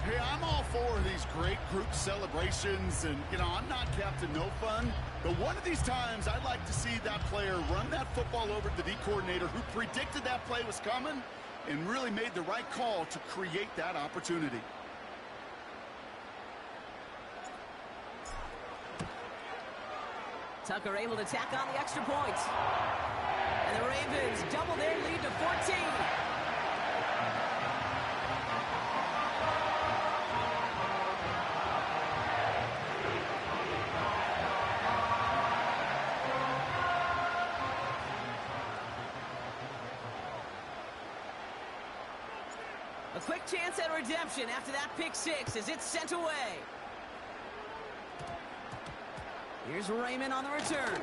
Hey, I'm all for these great group celebrations, and, you know, I'm not Captain No Fun, but one of these times I'd like to see that player run that football over to the D coordinator who predicted that play was coming and really made the right call to create that opportunity. Tucker able to tack on the extra point. And the Ravens double their lead to 14. A quick chance at redemption after that pick six as it's sent away. Here's Raymond on the return.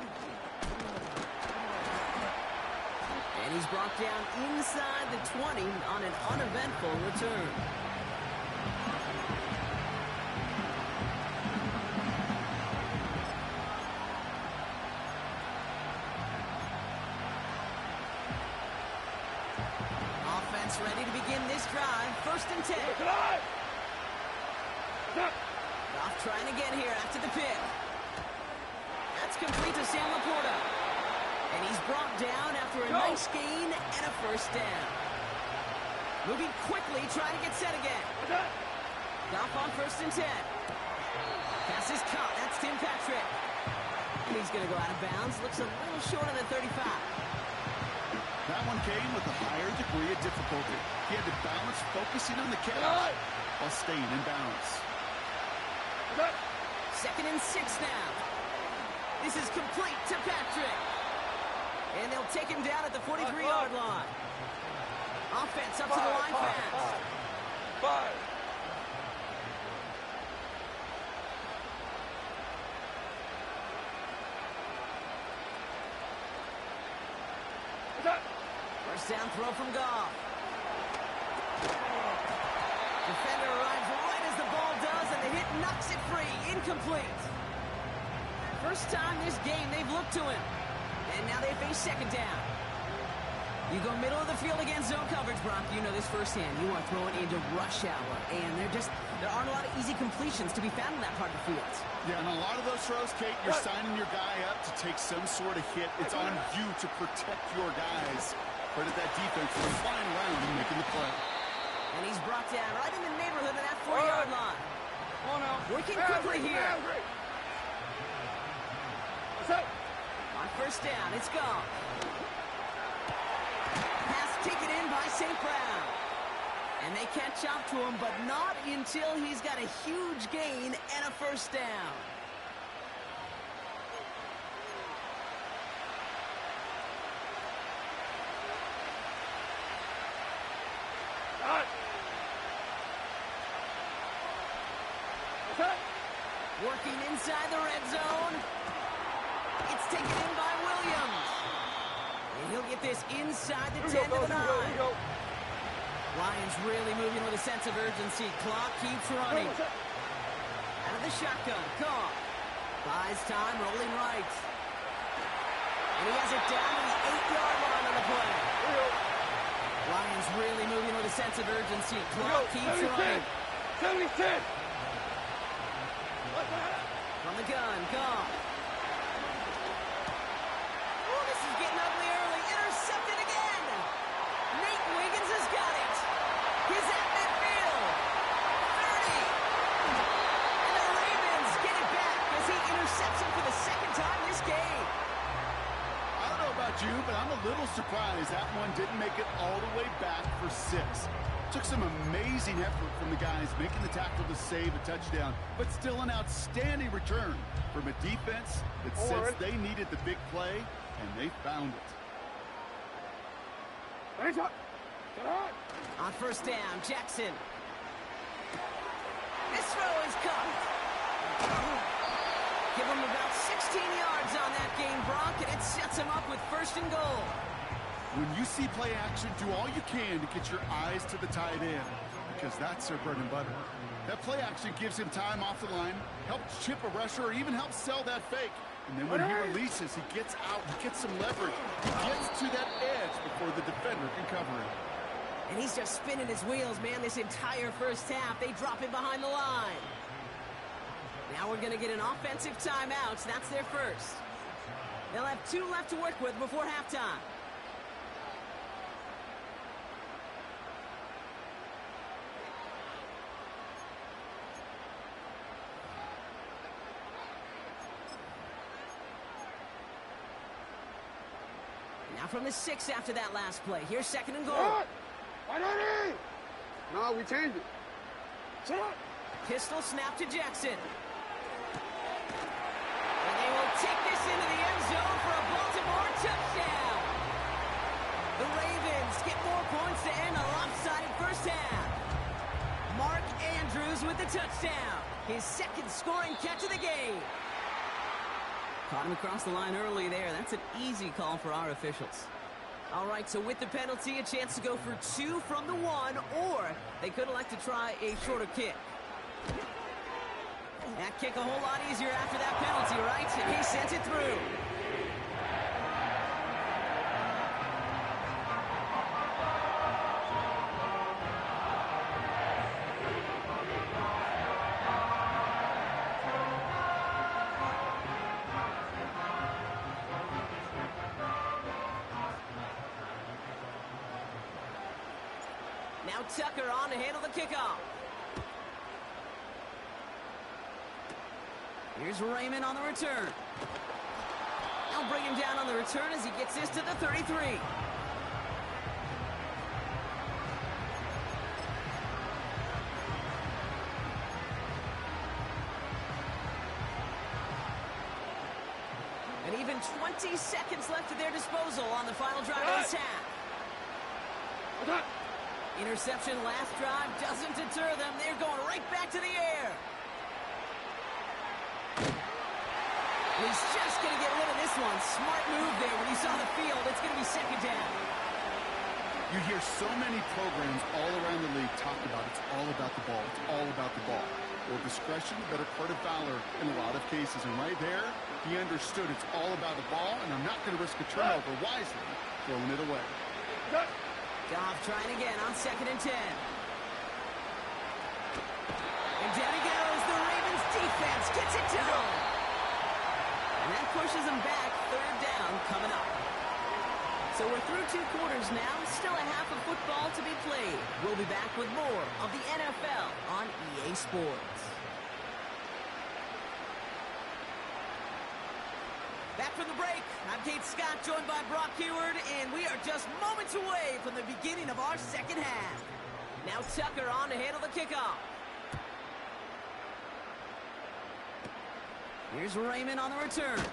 And he's brought down inside the 20 on an uneventful return. Offense ready to begin this drive. 1st and 10. Goff trying again here after the pick. That's complete to Sam Laporta. And he's brought down after a nice gain and a 1st down. Moving quickly, trying to get set again. Goff on 1st and 10. Pass is caught. That's Tim Patrick. And he's going to go out of bounds. Looks a little short on the 35. That one came with a higher degree of difficulty. He had to balance focusing on the catch while staying in bounds. 2nd and 6 now. This is complete to Patrick. And they'll take him down at the 43-yard line. Offense up to the line fast. 5. First down throw from Goff. Defender arrives right as the ball does, and the hit knocks it free. Incomplete. First time this game they've looked to him. And now they face 2nd down. You go middle of the field against zone coverage, Brock. You know this firsthand. You are throwing into rush hour. And there aren't a lot of easy completions to be found in that part of the field. Yeah, and a lot of those throws, Kate, you're signing your guy up to take some sort of hit. It's on you to protect your guys. Credit that defense for flying around and making the play. And he's brought down right in the neighborhood of that 4-yard line. Working quickly here. On 1st down, it's gone. Pass taken in by St. Brown. And they catch up to him, but not until he's got a huge gain and a 1st down. Working inside the red zone. It's taken in by Williams. And he'll get this inside the 10 to the 9. Lions really moving with a sense of urgency. Clock keeps running. Out of the shotgun. Goff buys time, rolling right. And he has it down to the 8-yard line on the play. Lions really moving with a sense of urgency. Clock keeps running. 70-10. From the gun, Goff. Oh, this is getting ugly early. Intercepted again. Nate Wiggins has got it. He's at midfield. 30. And the Ravens get it back as he intercepts him for the second time this game. I don't know about you, but I'm a little surprised that one didn't make it all the way back for 6. Took some amazing effort from the guys making the tackle to save a touchdown, but still an outstanding return from a defense that sensed they needed the big play, and they found it. On first down, Jackson. This throw is caught. Give him about 16 yards on that game, Brock, and it sets him up with first and goal. When you see play action, do all you can to get your eyes to the tight end, because that's their bread and butter. That play action gives him time off the line, helps chip a rusher, or even helps sell that fake. And then when he releases, he gets out, he gets some leverage, he gets to that edge before the defender can cover him. And he's just spinning his wheels, man, this entire first half. They drop him behind the line. Now we're going to get an offensive timeout. That's their first. They'll have 2 left to work with before halftime. Now from the 6 after that last play. Here's second and goal. No, we changed it. Pistol snap to Jackson. And they will take this into the end zone for a Baltimore touchdown. The Ravens get more points to end a lopsided first half. Mark Andrews with the touchdown. His second scoring catch of the game. Caught him across the line early there. That's an easy call for our officials. All right, so with the penalty, a chance to go for 2 from the 1, or they could elect to try a shorter kick. That kick a whole lot easier after that penalty, right? And he sent it through. Now Tucker on to handle the kickoff. Here's Raymond on the return. I'll bring him down on the return as he gets this to the 33. And even 20 seconds left at their disposal on the final drive of this half. Interception last drive doesn't deter them. They're going right back to the air. He's just going to get rid of this one. Smart move there when he saw the field. It's going to be second down. You hear so many programs all around the league talk about it's all about the ball. It's all about the ball. Well, discretion, the better part of valor in a lot of cases. And right there, he understood it's all about the ball, and I'm not going to risk a turnover wisely, throwing it away. Goff trying again on second and 10. And down he goes. The Ravens defense gets it done. And that pushes them back. Third down coming up. So we're through 2 quarters now. Still a half of football to be played. We'll be back with more of the NFL on EA Sports. Back from the break, I'm Kate Scott, joined by Brock Heward, and we are just moments away from the beginning of our second half. Now Tucker on to handle the kickoff. Here's Raymond on the return.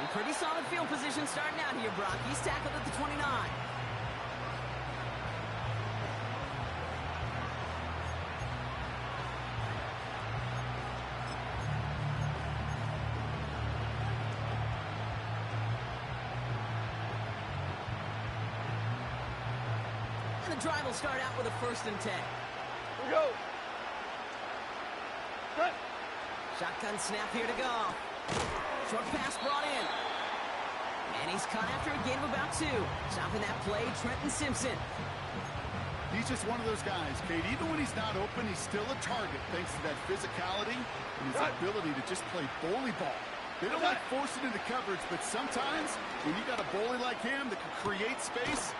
And pretty solid field position starting out here, Brock. He's tackled at the 29. drive will start out with a 1st and 10. Here we go. Cut. Shotgun snap here to go. Short pass brought in. And he's caught after a gain of about 2. Stopping that play, Trenton Simpson. He's just one of those guys, Kate. Even when he's not open, he's still a target thanks to that physicality and his ability to just play bully ball. They don't like forcing into coverage, but sometimes when you got a bully like him that can create space,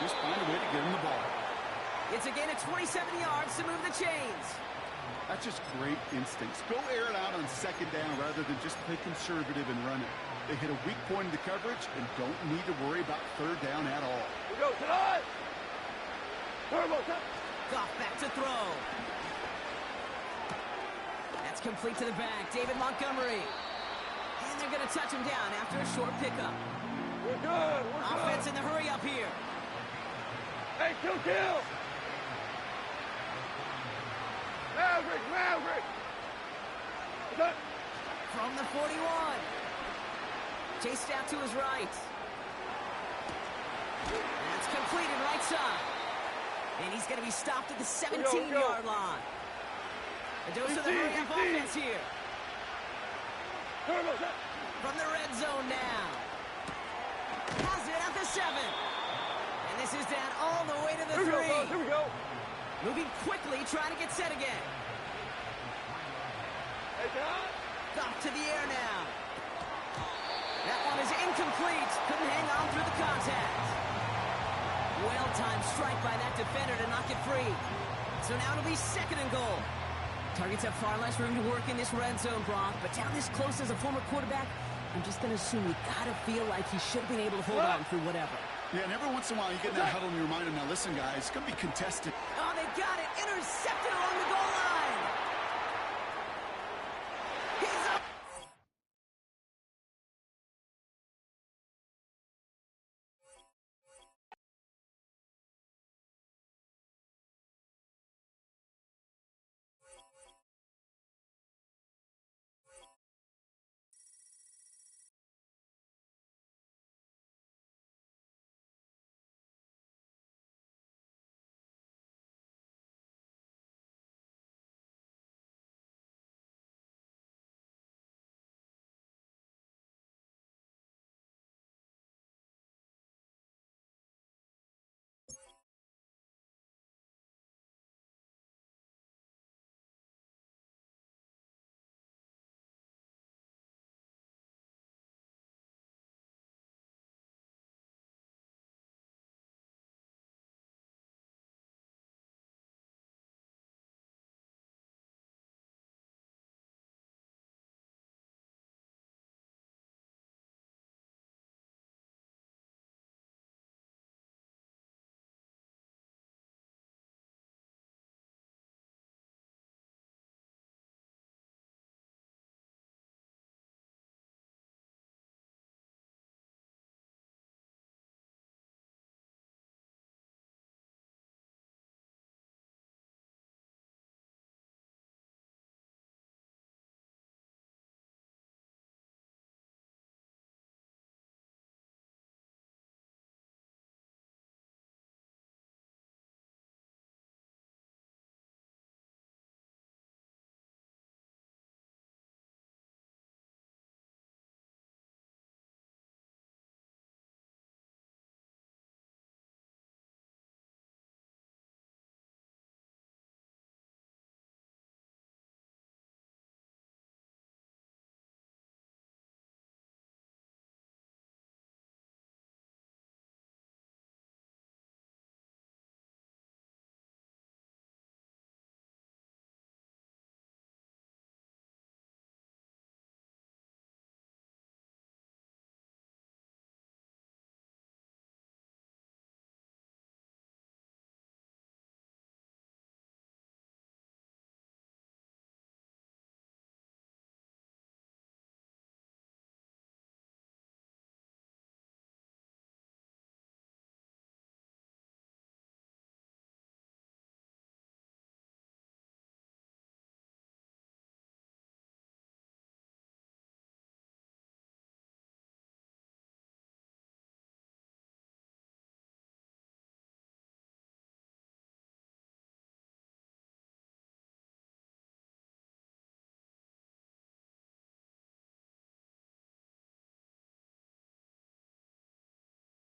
just find a way to get him the ball. It's a gain of 27 yards to move the chains. That's just great instincts. Go air it out on 2nd down rather than just play conservative and run it. They hit a weak point in the coverage and don't need to worry about 3rd down at all. Here we go. Tonight. Turbo. Goff back to throw. That's complete to the back. David Montgomery. And they're going to touch him down after a short pickup. We're good. We're Offense good. in the hurry up here. Hey, kill. Maverick. Cut. From the 41. Chased out to his right. That's completed right side. And he's going to be stopped at the 17-yard line. A dose of the hurry-up offense here. From the red zone now. Has it at the 7. And this is down all the way to the 3. Here we go. Moving quickly, trying to get set again. Hey, John. Goff to the air now. That one is incomplete. Couldn't hang on through the contact. Well-timed strike by that defender to knock it free. So now it'll be 2nd and goal. Targets have far less room to work in this red zone, Brock. But down this close as a former quarterback, I'm just going to assume you got to feel like he should have been able to hold on through whatever. Yeah, and every once in a while you get in that huddle and you remind him, now listen, guys, it's going to be contested. Oh, they got it. Intercepted.